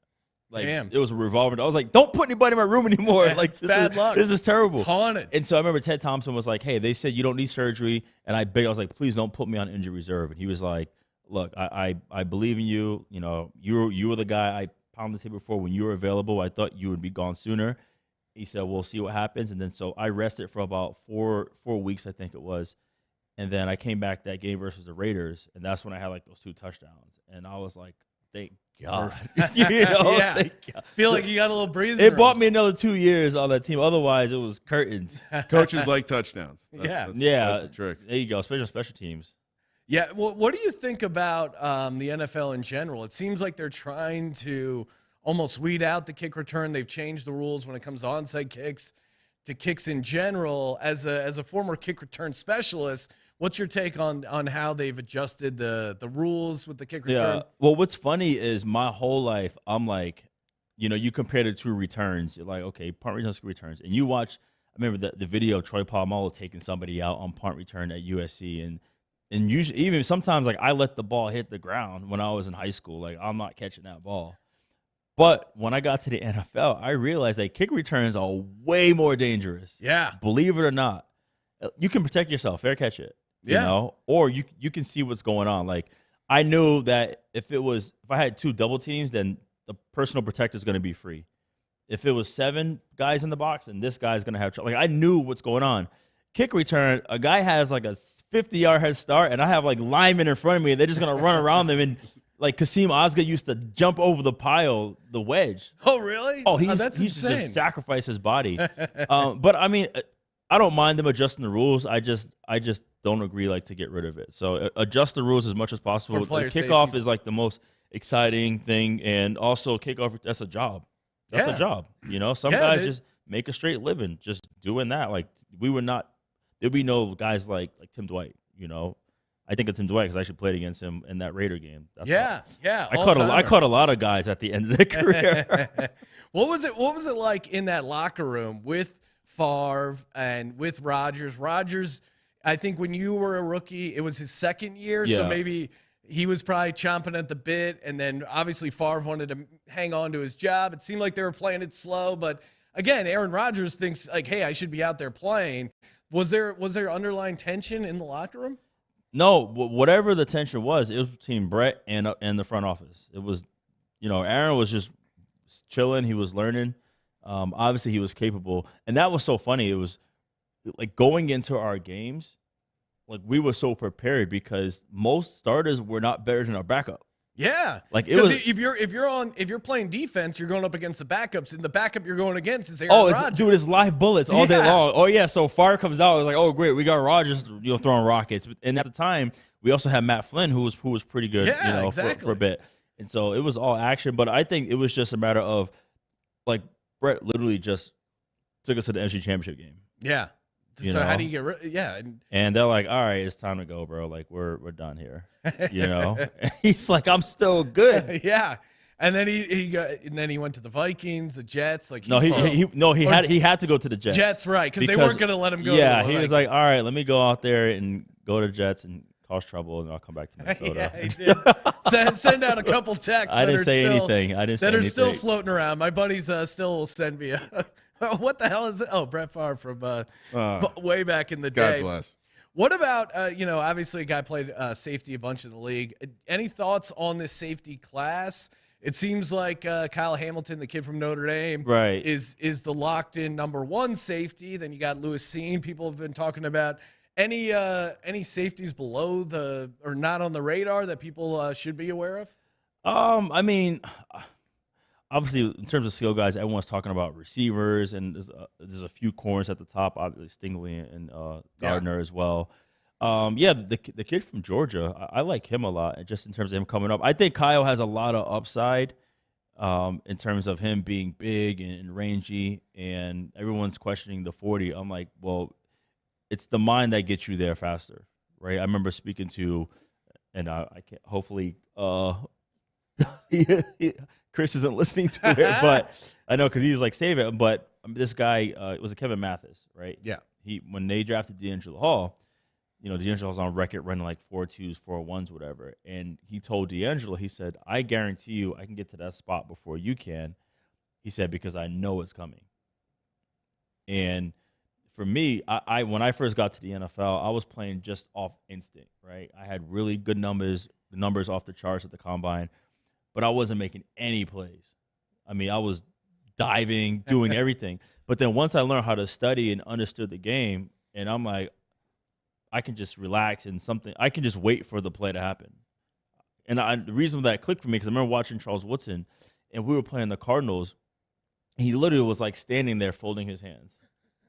Like, damn. It was a revolving. I was like, don't put anybody in my room anymore. Yeah, like, bad luck. This is terrible. It's haunted. And so I remember Ted Thompson was like, hey, they said you don't need surgery. And I was like, please don't put me on injury reserve. And he was like, look, I believe in you. You know, you were the guy I pounded the table for when you were available. I thought you would be gone sooner. He said, we'll see what happens. And then so I rested for about four weeks, I think it was. And then I came back that game versus the Raiders. And that's when I had like those 2 touchdowns. And I was like, thank God. You know, yeah. thank God. Feel like you got a little breathing It room. bought me another 2 years on that team. Otherwise, it was curtains. Coaches like touchdowns. That's the trick. There you go, especially special teams. Yeah, well, what do you think about the NFL in general? It seems like they're trying to almost weed out the kick return. They've changed the rules when it comes to onside kicks, to kicks in general. As a former kick return specialist, what's your take on how they've adjusted the rules with the kick return? Yeah. Well, what's funny is my whole life, I'm like, you know, you compare the 2 returns. You're like, okay, punt returns, returns. And you watch, I remember the video of Troy Polamalu taking somebody out on punt return at USC. And usually, even sometimes, like, I let the ball hit the ground when I was in high school. Like, I'm not catching that ball. But when I got to the NFL, I realized that kick returns are way more dangerous. Yeah. Believe it or not. You can protect yourself, fair catch it. You know, or you can see what's going on. Like, I knew that if I had 2 double teams, then the personal protector is going to be free. If it was 7 guys in the box, then this guy's going to have trouble. Like, I knew what's going on. Kick return, a guy has like a 50-yard head start, and I have like linemen in front of me, and they're just going to run around them. And like Kasim Osgood used to jump over the pile, the wedge. Oh, really? Oh, that's he insane. just sacrificed his body. But I mean, I don't mind them adjusting the rules. I just don't agree like to get rid of it. So adjust the rules as much as possible. Kickoff is like the most exciting thing, and also kickoff, that's a job. That's a job. You know, some guys just make a straight living just doing that. Like there'd be no guys like Tim Dwight. You know, I think of Tim Dwight because I actually played against him in that Raider game. That's I caught a lot of guys at the end of the career. What was it like in that locker room with Favre and with Rodgers? Rodgers, I think when you were a rookie, it was his second year, so maybe he was probably chomping at the bit, and then obviously Favre wanted to hang on to his job. It seemed like they were playing it slow, but again, Aaron Rodgers thinks like, hey, I should be out there playing. Was there underlying tension in the locker room? No, whatever the tension was, it was between Brett and the front office. It was, you know, Aaron was just chilling. He was learning. Obviously, he was capable, and that was so funny. It was like going into our games, like we were so prepared because most starters were not better than our backup. Yeah, like it was. If you're playing defense, you're going up against the backups, and the backup you're going against is Aaron Rodgers. Dude, it's live bullets all day long. Oh yeah, so fire comes out. It's like, oh great, we got Rodgers, you know, throwing rockets. And at the time, we also had Matt Flynn, who was pretty good, you know, for a bit. And so it was all action. But I think it was just a matter of like Brett literally just took us to the NFC Championship game. Yeah. So how do you get rid? Yeah, and they're like, all right, it's time to go, bro. Like we're done here. You know, and he's like, I'm still good. Yeah. And then he went to the Vikings, the Jets. Like he had to go to the Jets. Jets, right? Because they weren't going to let him go. Yeah, to the he was Vikings. like, all right, let me go out there and go to Jets and cause trouble, and I'll come back to Minnesota. Yeah, he did. Send out a couple texts. I didn't say anything. I didn't say anything. That are still floating around. My buddies still will send me what the hell is it? Oh, Brett Favre from way back in the day. God bless. What about, obviously a guy played safety a bunch in the league. Any thoughts on this safety class? It seems like Kyle Hamilton, the kid from Notre Dame, right, is the locked-in number one safety. Then you got Lewis Seen. People have been talking about any safeties below or not on the radar that people should be aware of. I mean, obviously in terms of skill guys, everyone's talking about receivers, and there's a few corners at the top, obviously Stingley and Gardner as well. The kid from Georgia, I like him a lot, just in terms of him coming up. I think Kyle has a lot of upside in terms of him being big and rangy, and everyone's questioning the 40. I'm like, well, it's the mind that gets you there faster, right? I remember speaking to, and I can't, hopefully Chris isn't listening to it, but I know because he was like, save it. But this guy, it was a Kevin Mathis, right? Yeah. When they drafted D'Angelo Hall, D'Angelo was on record running like 4.2s, 4.1s, whatever. And he told D'Angelo, he said, I guarantee you I can get to that spot before you can. He said, because I know it's coming. And for me, I when I first got to the NFL, I was playing just off instinct, right? I had really good numbers off the charts at the combine, but I wasn't making any plays. I mean, I was diving, doing everything. But then once I learned how to study and understood the game, and I'm like, I can just relax and I can just wait for the play to happen. And the reason that clicked for me, because I remember watching Charles Woodson, and we were playing the Cardinals. He literally was like standing there folding his hands,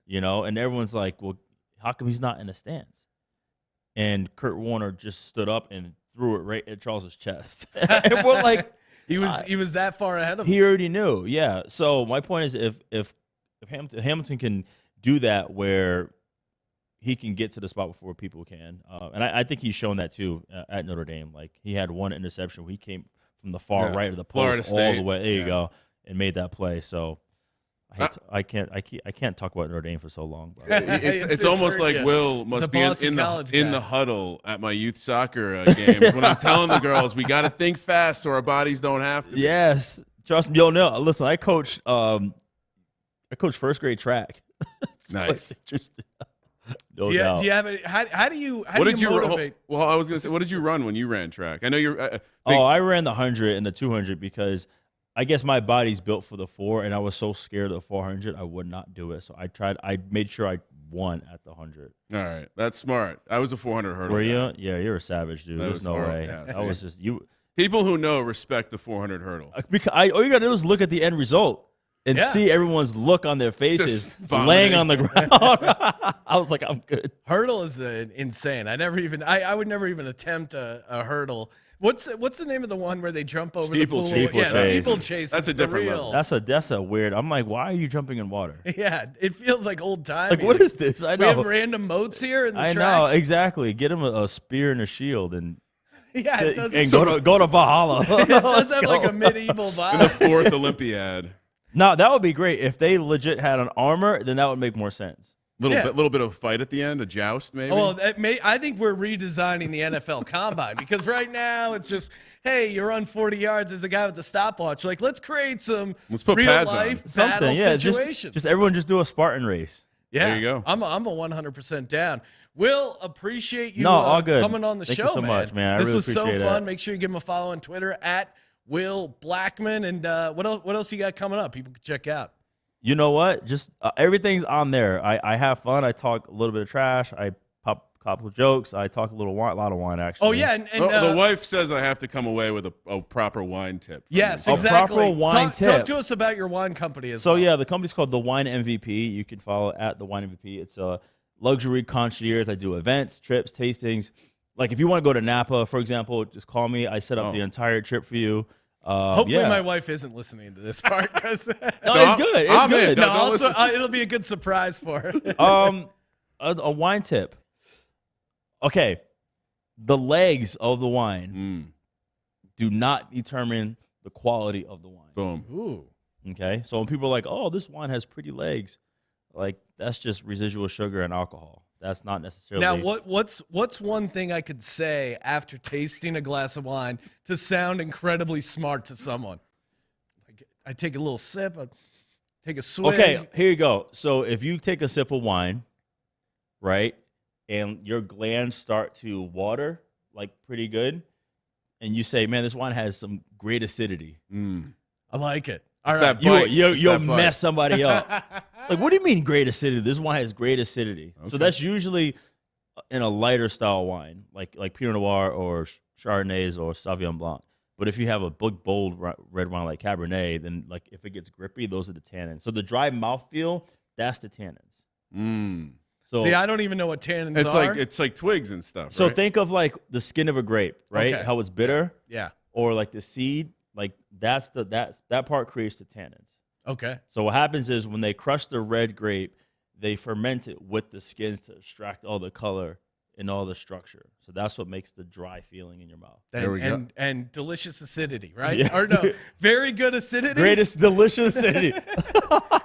and everyone's like, well, how come he's not in the stands? And Kurt Warner just stood up and threw it right at Charles's chest. And we're like, he was that far ahead of him. He already knew, yeah. So my point is, if Hamilton can do that, where he can get to the spot before people can, and I think he's shown that too at Notre Dame. Like he had one interception where he came from the far right of the post all the way. There you go, and made that play. So I can't talk about Notre Dame for so long. It's almost like Will must be in the huddle at my youth soccer games when I'm telling the girls we got to think fast so our bodies don't have to. Yes, trust me. Yo, no, listen, I coach first grade track. Nice. Interesting. Do you have any, how do you motivate? Well, I was going to say, what did you run when you ran track? I know you're. I ran the 100 and the 200 because I guess my body's built for the 4, and I was so scared of the 400 I would not do it. So I made sure I won at the 100. All right, that's smart. I was a 400 hurdle. Were you? Guy. Yeah, you're a savage, dude. There's no way. Yeah, I was just you. People who know respect the 400 hurdle. Because all you got to do is look at the end result and see everyone's look on their faces laying on the ground. I was like, I'm good. Hurdle is insane. I would never even attempt a hurdle. What's the name of the one where they jump over the pool? Steeplechase. That's a different level. That's a weird. I'm like, why are you jumping in water? Yeah, it feels like old time. Like, what is this? I know. We have random moats here in the track. I know, exactly. Get him a spear and a shield and go to Valhalla. It does have like a medieval vibe. In the 4th Olympiad. No, that would be great. If they legit had an armor, then that would make more sense. Little bit of a fight at the end, a joust maybe. Well, I think we're redesigning the NFL Combine because right now it's just, hey, you run 40 yards as a guy with the stopwatch. Like, let's create some put real life battle situations. Just everyone just do a Spartan race. Yeah, there you go. I'm a 100% down. Will, appreciate you all good. coming on the show, Thank you so much, man. This really was so fun. It. Make sure you give him a follow on Twitter at Will Blackmon. And what else you got coming up? People can check out. You know what? Just everything's on there. I have fun. I talk a little bit of trash. I pop a couple of jokes. I talk a lot of wine, actually. Oh, yeah. And the wife says I have to come away with a proper wine tip. Yes, me. exactly. A proper wine tip. Talk to us about your wine company as well. So, yeah, the company's called The Wine MVP. You can follow at The Wine MVP. It's a luxury concierge. I do events, trips, tastings. Like, if you want to go to Napa, for example, just call me. I set up the entire trip for you. Hopefully my wife isn't listening to this part. No, it's good. It's good. No, also, it'll be a good surprise for her. a wine tip. Okay, the legs of the wine do not determine the quality of the wine. Boom. Ooh. Okay, so when people are like, "Oh, this wine has pretty legs," like that's just residual sugar and alcohol. That's not necessarily. Now, what's one thing I could say after tasting a glass of wine to sound incredibly smart to someone? Like, I take a little sip, I take a swig. Okay, here you go. So if you take a sip of wine, right, and your glands start to water like pretty good, and you say, "Man, this wine has some great acidity." I like it. All It's right, that bite. You'll It's that bite. mess somebody up. Like, what do you mean great acidity? This wine has great acidity. So that's usually in a lighter style wine, like Pinot Noir or Chardonnays or Sauvignon Blanc. But if you have a big, bold red wine like Cabernet, then like if it gets grippy, those are the tannins. So the dry mouthfeel, that's the tannins. So see, I don't even know what tannins are. It's like twigs and stuff. so right? think of like the skin of a grape, right? Okay. How it's bitter, Yeah. or like the seed, like that part creates the tannins. Okay. So what happens is when they crush the red grape, they ferment it with the skins to extract all the color and all the structure. So that's what makes the dry feeling in your mouth. There we go. And delicious acidity, right? Yeah. Or no, very good acidity. Greatest delicious acidity.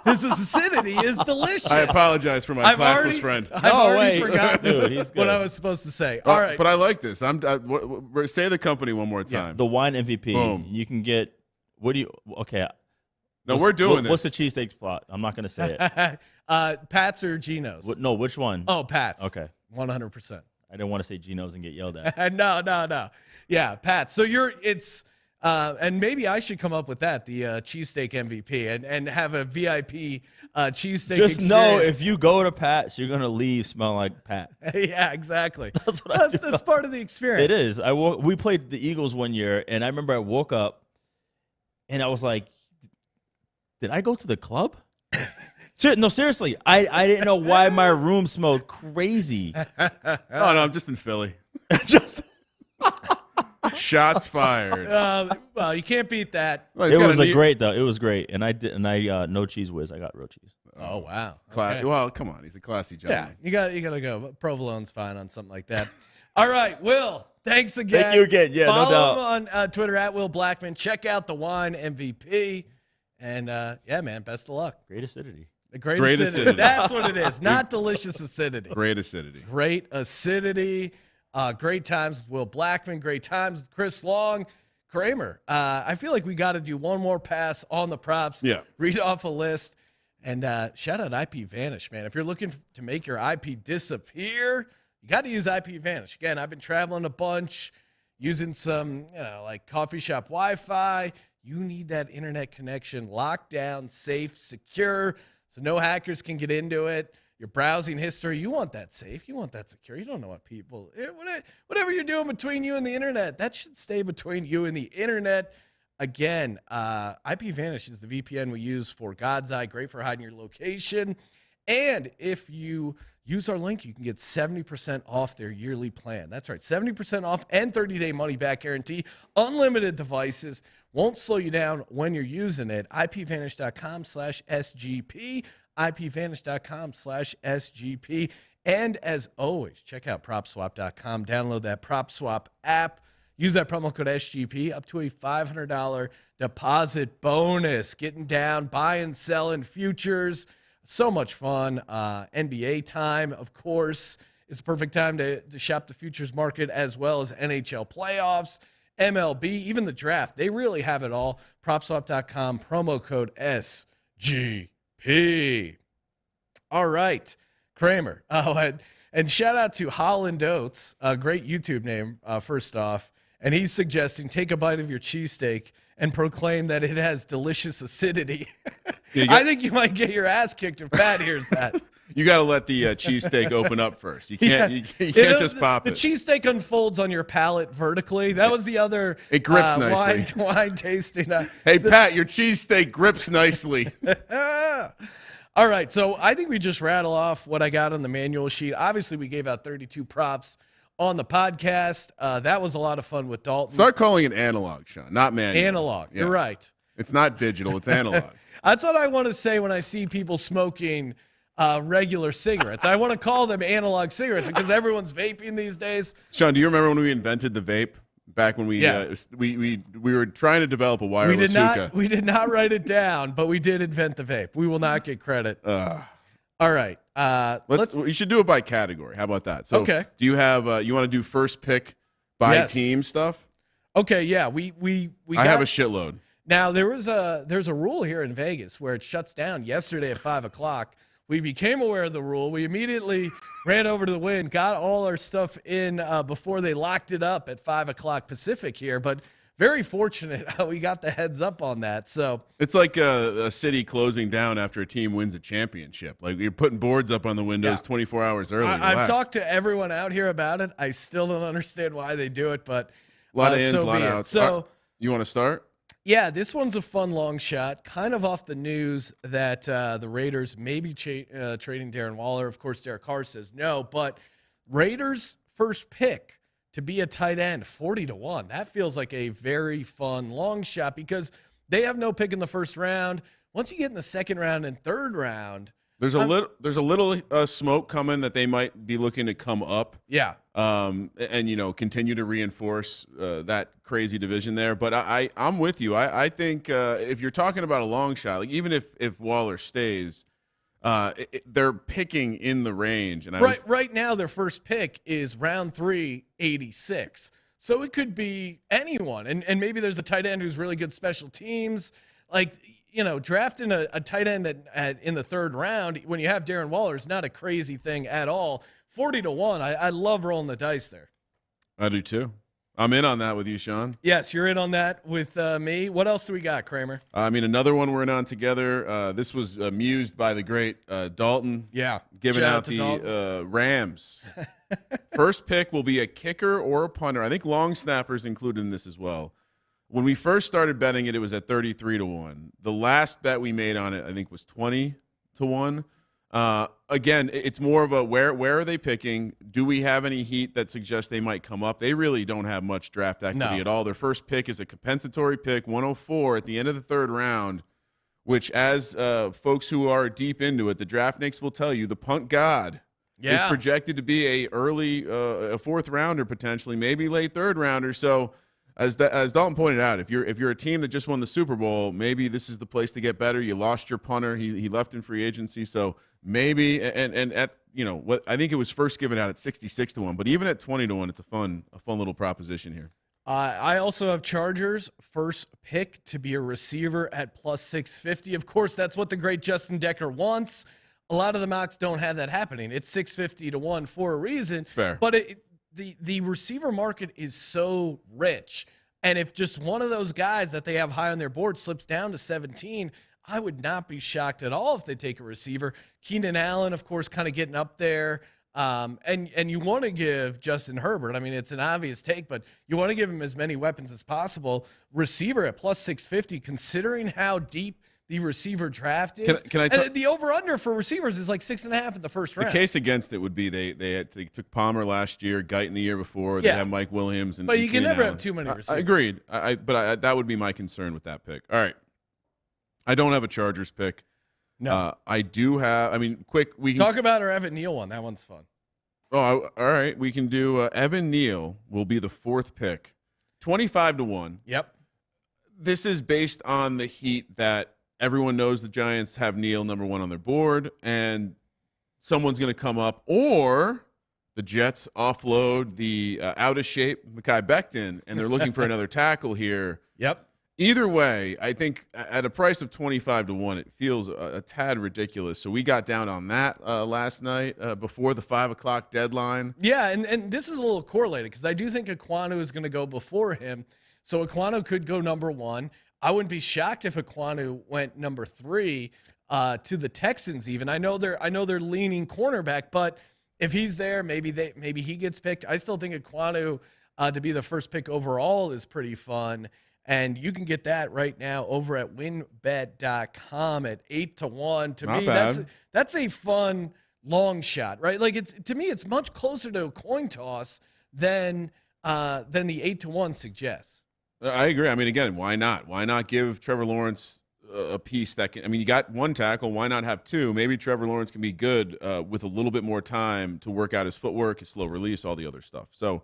This acidity is delicious. I apologize for my classless friend. I've No, already wait. forgotten Dude, he's what good. I was supposed to say. All right. But I like this. Say the company one more Yeah, time. The wine MVP. Boom. You can get. What do you? Okay. No, we're doing this. What's the cheesesteak spot? I'm not going to say it. Pat's or Geno's? No, which one? Oh, Pat's. Okay. 100%. I didn't want to say Geno's and get yelled at. No. Yeah, Pat's. So and maybe I should come up with that, the cheesesteak MVP, and have a VIP cheesesteak Just experience. know if you go to Pat's, you're going to leave smelling like Pat. Yeah, exactly. That's what I do. That's part of the experience. It is. We played the Eagles one year, and I remember I woke up, and I was like, did I go to the club? No, seriously. I didn't know why my room smelled crazy. Oh, no, I'm just in Philly. Just Shots fired. Well, you can't beat that. Well, he's it got was a neat- great though. It was great, and I no cheese whiz. I got real cheese. Oh, wow. Cla- Okay. Well, come on. He's a classy Yeah, gentleman. you got to go. Provolone fine on something like that. All right, Will, thanks again. Thank you again. Yeah, no Follow doubt. him on Twitter at Will Blackmon. Check out the wine MVP. And yeah, man, best of luck. Great acidity. The great Great acidity. acidity. That's what it is. Not delicious acidity. Great acidity. Great acidity. Great times with Will Blackmon. Great times with Chris Long. Kramer, I feel like we got to do one more pass on the props. Yeah. Read off a list. And shout out IP Vanish, man. If you're looking to make your IP disappear, you got to use IP Vanish. Again, I've been traveling a bunch, using some, like coffee shop Wi-Fi. You need that internet connection locked down, safe, secure, so no hackers can get into it. Your browsing history, you want that safe. You want that secure. You don't know what people, whatever you're doing between you and the internet, that should stay between you and the internet. Again, IP Vanish is the VPN we use for God's Eye. Great for hiding your location. And if you use our link, you can get 70% off their yearly plan. That's right, 70% off and 30-day money-back guarantee. Unlimited devices. Won't slow you down when you're using it. IPVanish.com/SGP. IPVanish.com/SGP. And as always, check out PropSwap.com. Download that PropSwap app. Use that promo code SGP up to a $500 deposit bonus. Getting down, buying, selling futures. So much fun. NBA time, of course. It's a perfect time to shop the futures market as well as NHL playoffs, MLB, even the draft. They really have it all. PropSwap.com, promo code SGP. All right, Kramer. Oh, and shout out to Holland Oates, a great YouTube name, first off. And he's suggesting take a bite of your cheesesteak and proclaim that it has delicious acidity. I think you might get your ass kicked if Pat hears that. You got to let the cheesesteak open up first. You can't. Yes. You can't just pop the it. The cheesesteak unfolds on your palate vertically. That was the other. It grips nicely. Wine tasting. Hey Pat, your cheesesteak grips nicely. All right, so I think we just rattle off what I got on the manual sheet. Obviously, we gave out 32 props on the podcast. That was a lot of fun with Dalton. Start calling it analog, Sean, not manual. Analog. Yeah. You're right. It's not digital. It's analog. That's what I want to say when I see people smoking regular cigarettes. I want to call them analog cigarettes because everyone's vaping these days. Sean, do you remember when we invented the vape? Back when we were trying to develop a wireless hookah. We did not write it down, but we did invent the vape. We will not get credit. All right. We should do it by category. How about that? So, okay. Do you have you want to do first pick by team stuff? Okay, yeah. We I have a shitload. Now there's a rule here in Vegas where it shuts down yesterday at 5:00. We became aware of the rule. We immediately ran over to the Wynn, got all our stuff in before they locked it up at 5:00 Pacific here. But very fortunate how we got the heads up on that. So it's like a city closing down after a team wins a championship. Like you're putting boards up on the windows 24 hours early. I've talked to everyone out here about it. I still don't understand why they do it, but a lot of ins, a lot of outs. So you want to start? Yeah, this one's a fun long shot, kind of off the news that the Raiders may be trading Darren Waller. Of course, Derek Carr says no, but Raiders' first pick to be a tight end, 40-1. That feels like a very fun long shot because they have no pick in the first round. Once you get in the second round and third round, there's a little smoke coming that they might be looking to come up. Yeah. And continue to reinforce that crazy division there. But I'm with you. I think if you're talking about a long shot, like even if Waller stays, they're picking in the range. And right now their first pick is round 3, 86. So it could be anyone, and maybe there's a tight end who's really good special teams, like. Drafting a tight end in the third round when you have Darren Waller is not a crazy thing at all. 40-1. I love rolling the dice there. I do too. I'm in on that with you, Sean. Yes, you're in on that with me. What else do we got, Kramer? Another one we're in on together. This was mused by the great Dalton. Yeah. Giving out the Rams. First pick will be a kicker or a punter. I think long snappers included in this as well. When we first started betting it was at 33-1. The last bet we made on it, I think, was 20-1. Again, it's more of a where are they picking? Do we have any heat that suggests they might come up? They really don't have much draft activity at all. Their first pick is a compensatory pick, 104 at the end of the third round, which as folks who are deep into it, the draftniks will tell you, the punt god is projected to be a fourth rounder potentially, maybe late third rounder. So as Dalton pointed out, if you're a team that just won the Super Bowl, maybe this is the place to get better. You lost your punter; he left in free agency, so maybe and at what I think it was first given out at 66-1, but even at 20-1, it's a fun little proposition here. I also have Chargers first pick to be a receiver at plus 650. Of course, that's what the great Justin Decker wants. A lot of the mocks don't have that happening. It's 650-1 for a reason. It's fair, but the receiver market is so rich. And if just one of those guys that they have high on their board slips down to 17, I would not be shocked at all if they take a receiver. Keenan Allen, of course, kind of getting up there. And you want to give Justin Herbert, I mean, it's an obvious take, but you want to give him as many weapons as possible. Receiver at plus 650, considering how deep the receiver draft is. And the over-under for receivers is like 6.5 in the first round. The case against it would be they took Palmer last year, Guyton the year before. They have Mike Williams. But you can never Allen. have too many receivers. I agreed. But that would be my concern with that pick. All right. I don't have a Chargers pick. No. I do have, quick. We can talk about our Evan Neal one. That one's fun. Oh, all right. We can do Evan Neal will be the fourth pick. 25-1. Yep. This is based on the heat that everyone knows the Giants have Neal number one on their board, and someone's going to come up, or the Jets offload the out of shape Mekhi Becton, and they're looking for another tackle here. Yep. Either way, I think at a price of 25-1, it feels a tad ridiculous. So we got down on that last night before the 5 o'clock deadline. Yeah, and this is a little correlated because I do think Ekwonu is going to go before him. So Ekwonu could go number one. I wouldn't be shocked if Ekwonu went number 3 to the Texans. Even I know they're leaning cornerback, but if he's there, maybe he gets picked. I still think Ekwonu to be the first pick overall is pretty fun. And you can get that right now over at winbet.com at 8-1. To me, that's a fun long shot, right? Like to me, it's much closer to a coin toss than the 8-1 suggests. I agree. I mean, again, why not? Why not give Trevor Lawrence a piece that can. I mean, you got one tackle. Why not have two? Maybe Trevor Lawrence can be good with a little bit more time to work out his footwork, his slow release, all the other stuff. So,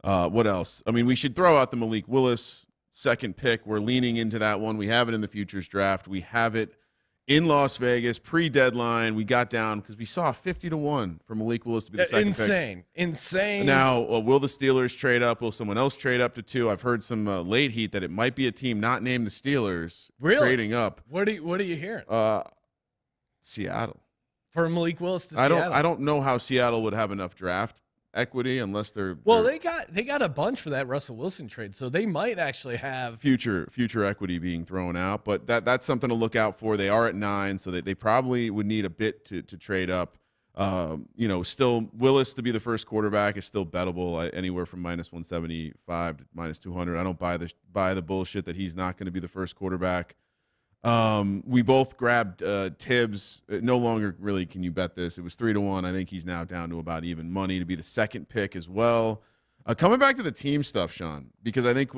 what else? I mean, we should throw out the Malik Willis second pick. We're leaning into that one. We have it in the futures draft. We have it in Las Vegas pre-deadline. We got down because we saw 50-1 for Malik Willis to be the second pick. Insane. Now, will the Steelers trade up? Will someone else trade up to 2? I've heard some late heat that it might be a team not named the Steelers trading up. What are you hearing? Seattle. For Malik Willis to Seattle. I don't know how Seattle would have enough draft equity unless they're they got a bunch for that Russell Wilson trade, so they might actually have future equity being thrown out. But that's something to look out for. They are at 9, so they probably would need a bit to trade up. Still Willis to be the first quarterback is still bettable anywhere from -175 to -200. I don't buy the bullshit that he's not going to be the first quarterback. We both grabbed Tibbs. No longer really can you bet this. It was 3-1. I think he's now down to about even money to be the second pick as well. Coming back to the team stuff, Sean, because I think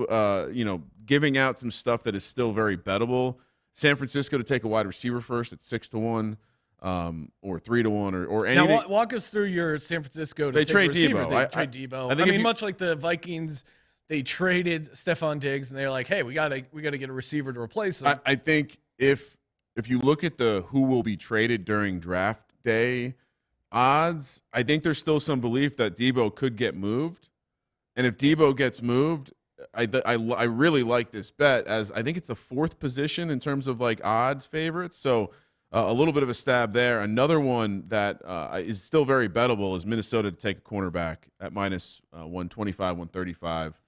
giving out some stuff that is still very bettable. San Francisco to take a wide receiver first at 6-1, or 3-1, or anything. Now walk us through your San Francisco. They trade Debo. They trade Debo. I mean, much like the Vikings. They traded Stephon Diggs, and they're like, "Hey, we gotta get a receiver to replace him." I think if you look at the who will be traded during draft day odds, I think there's still some belief that Debo could get moved, and if Debo gets moved, I really like this bet, as I think it's the 4th position in terms of like odds favorites. So a little bit of a stab there. Another one that is still very bettable is Minnesota to take a cornerback at -125, 135.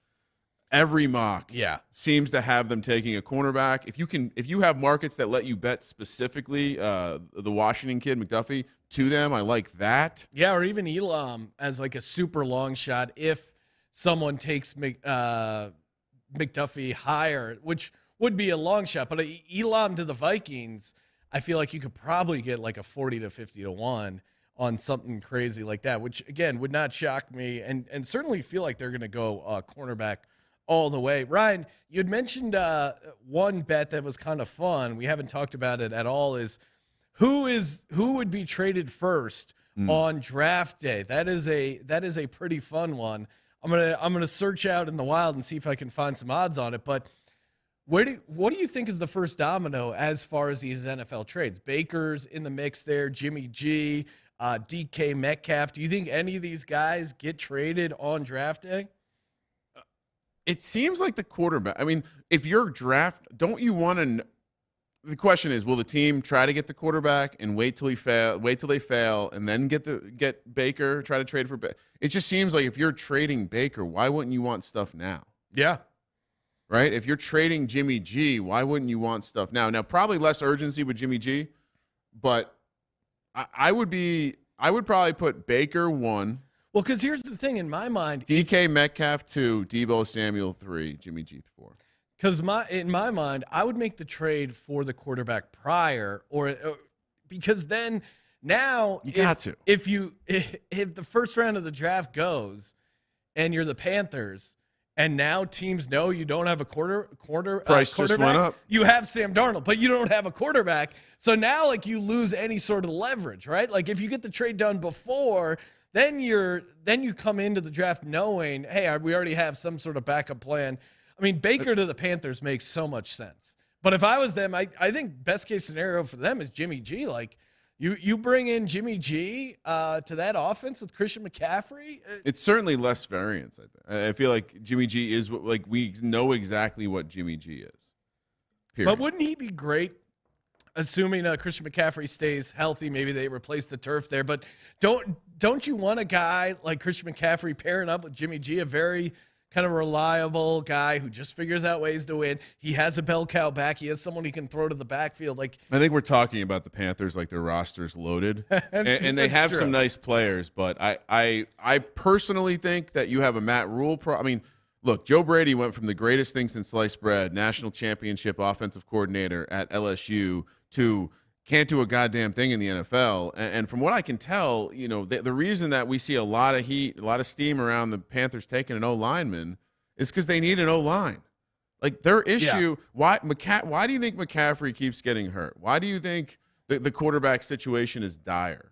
Every mock seems to have them taking a cornerback. If you have markets that let you bet specifically the Washington kid McDuffie to them, I like that. Yeah, or even Elam as like a super long shot if someone takes McDuffie higher, which would be a long shot. But Elam to the Vikings, I feel like you could probably get like a 40 to 50-1 on something crazy like that, which again would not shock me, and certainly feel like they're going to go cornerback all the way. Ryan, you had mentioned one bet that was kind of fun. We haven't talked about it at all. Is who would be traded first on draft day? That is a pretty fun one. I'm gonna search out in the wild and see if I can find some odds on it. But what do you think is the first domino as far as these NFL trades? Baker's in the mix there. Jimmy G, DK Metcalf. Do you think any of these guys get traded on draft day? It seems like the quarterback. I mean, if you're draft, don't you want to? The question is, will the team try to get the quarterback and wait till they fail, and then get Baker? Try to trade for Baker. It just seems like if you're trading Baker, why wouldn't you want stuff now? Yeah, right. If you're trading Jimmy G, why wouldn't you want stuff now? Now, probably less urgency with Jimmy G, but I would probably put Baker 1. Well, because here's the thing in my mind. DK Metcalf 2, Deebo Samuel 3, Jimmy G 4. Because in my mind, I would make the trade for the quarterback prior, or because then now if the first round of the draft goes and you're the Panthers, and now teams know you don't have a price just went up. You have Sam Darnold, but you don't have a quarterback. So now like you lose any sort of leverage, right? Like if you get the trade done before, then you come into the draft knowing, hey, we already have some sort of backup plan. I mean, Baker to the Panthers makes so much sense. But if I was them, I think best case scenario for them is Jimmy G. Like you bring in Jimmy G to that offense with Christian McCaffrey. It's certainly less variance. I feel like Jimmy G is we know exactly what Jimmy G is. Period. But wouldn't he be great? Assuming Christian McCaffrey stays healthy, maybe they replace the turf there. But don't you want a guy like Christian McCaffrey pairing up with Jimmy G, a very kind of reliable guy who just figures out ways to win? He has a bell cow back. He has someone he can throw to the backfield. Like I think we're talking about the Panthers like their roster's loaded, and they have some nice players. But I personally think that you have a Matt Rule. I mean, look, Joe Brady went from the greatest thing since sliced bread, national championship offensive coordinator at LSU, to can't do a goddamn thing in the NFL. And from what I can tell, the reason that we see a lot of heat, a lot of steam around the Panthers taking an O-lineman is because they need an O-line. Like their issue, why do you think McCaffrey keeps getting hurt? Why do you think the quarterback situation is dire?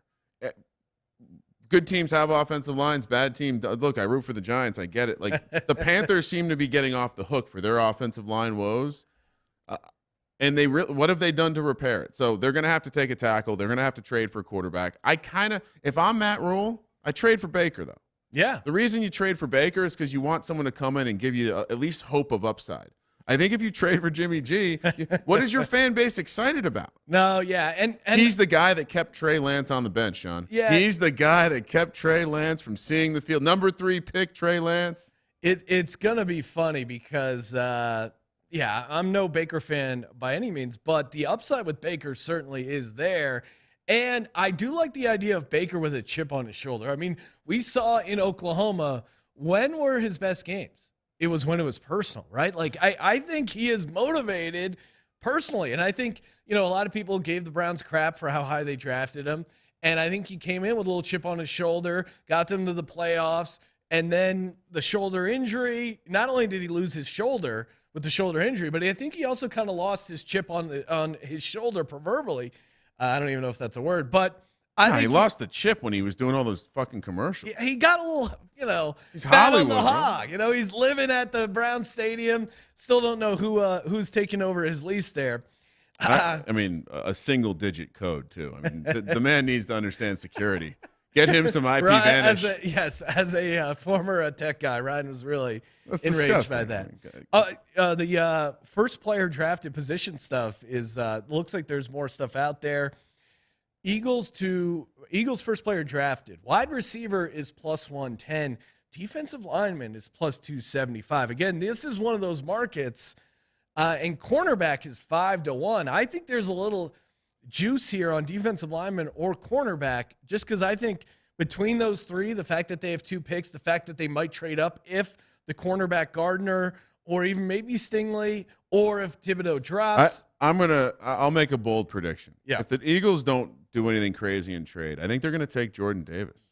Good teams have offensive lines. Bad team. Look, I root for the Giants. I get it. Like the Panthers seem to be getting off the hook for their offensive line woes. And what have they done to repair it? So they're going to have to take a tackle. They're going to have to trade for a quarterback. If I'm Matt Rule, I trade for Baker, though. Yeah. The reason you trade for Baker is because you want someone to come in and give you at least hope of upside. I think if you trade for Jimmy G, what is your fan base excited about? No, yeah. And he's the guy that kept Trey Lance on the bench, Sean. Yeah. He's the guy that kept Trey Lance from seeing the field. Number 3 pick, Trey Lance. It's going to be funny because, I'm no Baker fan by any means, but the upside with Baker certainly is there. And I do like the idea of Baker with a chip on his shoulder. I mean, we saw in Oklahoma, when were his best games? It was when it was personal, right? Like, I think he is motivated personally. And I think, a lot of people gave the Browns crap for how high they drafted him. And I think he came in with a little chip on his shoulder, got them to the playoffs. And then the shoulder injury, not only did he lose his shoulder with the shoulder injury, but I think he also kind of lost his chip on his shoulder proverbially. I don't even know if that's a word, but I think he lost the chip when he was doing all those fucking commercials. He got a little, he's fat Hollywood, on the hog. He's living at the Brown Stadium. Still don't know who's taking over his lease there. I mean, a single-digit code too. I mean, the man needs to understand security. Get him some IP Vanish. As a former tech guy, Ryan was really That's enraged disgusting. by that. The first player drafted position stuff is looks like there's more stuff out there. Eagles first player drafted. Wide receiver is plus 110. Defensive lineman is plus 275. Again, this is one of those markets, and cornerback is 5-1. I think there's a little juice here on defensive lineman or cornerback, just because I think between those three, the fact that they have 2 picks, the fact that they might trade up if the cornerback Gardner or even maybe Stingley or if Thibodeaux drops. I'll make a bold prediction. Yeah. If the Eagles don't do anything crazy in trade, I think they're going to take Jordan Davis.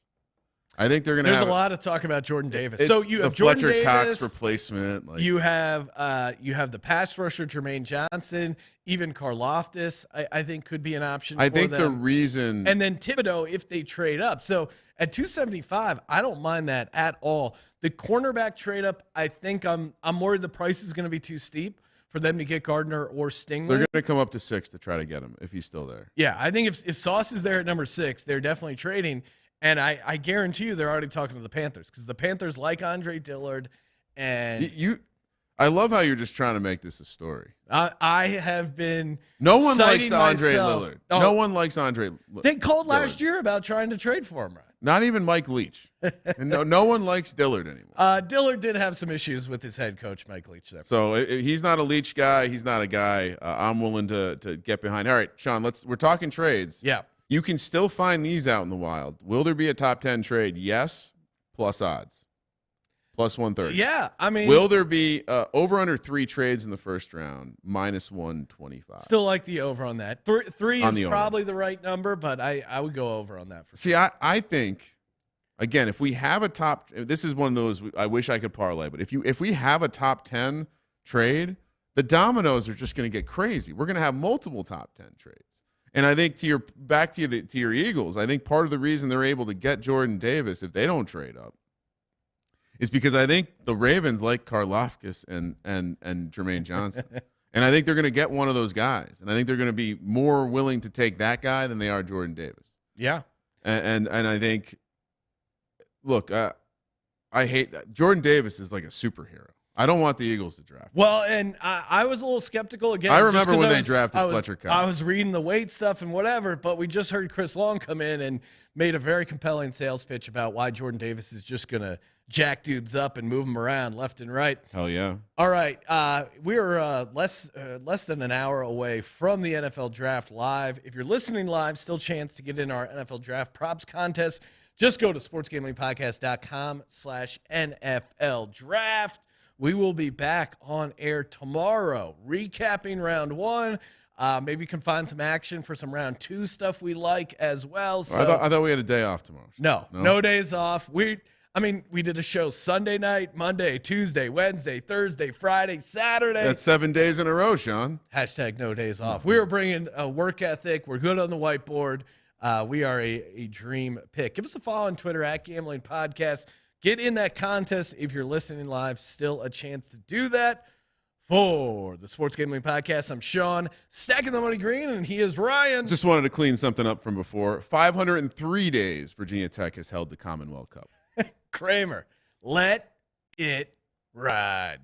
I think they're going to. There's a lot of talk about Jordan Davis. So you the have Jordan Fletcher Davis, Cox replacement. you have the pass rusher Jermaine Johnson, even Karlaftis. I think could be an option. I for think them. the reason, and then Thibodeaux if they trade up. So at 275, I don't mind that at all. The cornerback trade up, I think I'm worried the price is going to be too steep for them to get Gardner or Stingley. they're going to come up to 6 to try to get him if he's still there. Yeah, I think if Sauce is there at number 6, they're definitely trading. And I guarantee you they're already talking to the Panthers because the Panthers like Andre Dillard. And I love how you're just trying to make this a story. I have been No one likes citing Andre myself. Lillard. Oh, No one likes Andre Lillard. They called last year about trying to trade for him, right? Not even Mike Leach. And no one likes Dillard anymore. Dillard did have some issues with his head coach, Mike Leach. There. So he's not a Leach guy. He's not a guy I'm willing to get behind. All right, Sean, we're talking trades. Yeah. You can still find these out in the wild. Will there be a top 10 trade? Yes, plus odds. Plus 130. Yeah, I mean. Will there be over under 3 trades in the first round? Minus 125. Still like the over on that. Three On is the probably the right number, but I would go over on that. See, I think, again, if we have a top, this is one of those I wish I could parlay, but if we have a top 10 trade, the dominoes are just going to get crazy. We're going to have multiple top 10 trades. And I think to your Eagles, I think part of the reason they're able to get Jordan Davis if they don't trade up is because I think the Ravens like Karlaftis and Jermaine Johnson. And I think they're going to get one of those guys. And I think they're going to be more willing to take that guy than they are Jordan Davis. Yeah. And I think, look, I hate that. Jordan Davis is like a superhero. I don't want the Eagles to draft. Well, and I was a little skeptical again. I remember when they drafted Fletcher Cox. I was reading the weight stuff and whatever, but we just heard Chris Long come in and made a very compelling sales pitch about why Jordan Davis is just going to jack dudes up and move them around left and right. Hell yeah. All right. We're less than an hour away from the NFL Draft Live. If you're listening live, still chance to get in our NFL Draft Props contest. Just go to sportsgamblingpodcast.com/NFL Draft. We will be back on air tomorrow, recapping round 1. Maybe you can find some action for some round 2 stuff we like as well. So I thought we had a day off tomorrow. No days off. I mean, we did a show Sunday night, Monday, Tuesday, Wednesday, Thursday, Friday, Saturday. That's 7 days in a row, Sean. Hashtag no days off. We are bringing a work ethic. We're good on the whiteboard. We are a dream pick. Give us a follow on Twitter at Gambling Podcast. Get in that contest if you're listening live. Still a chance to do that. For the Sports Gambling Podcast, I'm Sean, stacking the money green, and he is Ryan. Just wanted to clean something up from before. 503 days Virginia Tech has held the Commonwealth Cup. Kramer, let it ride.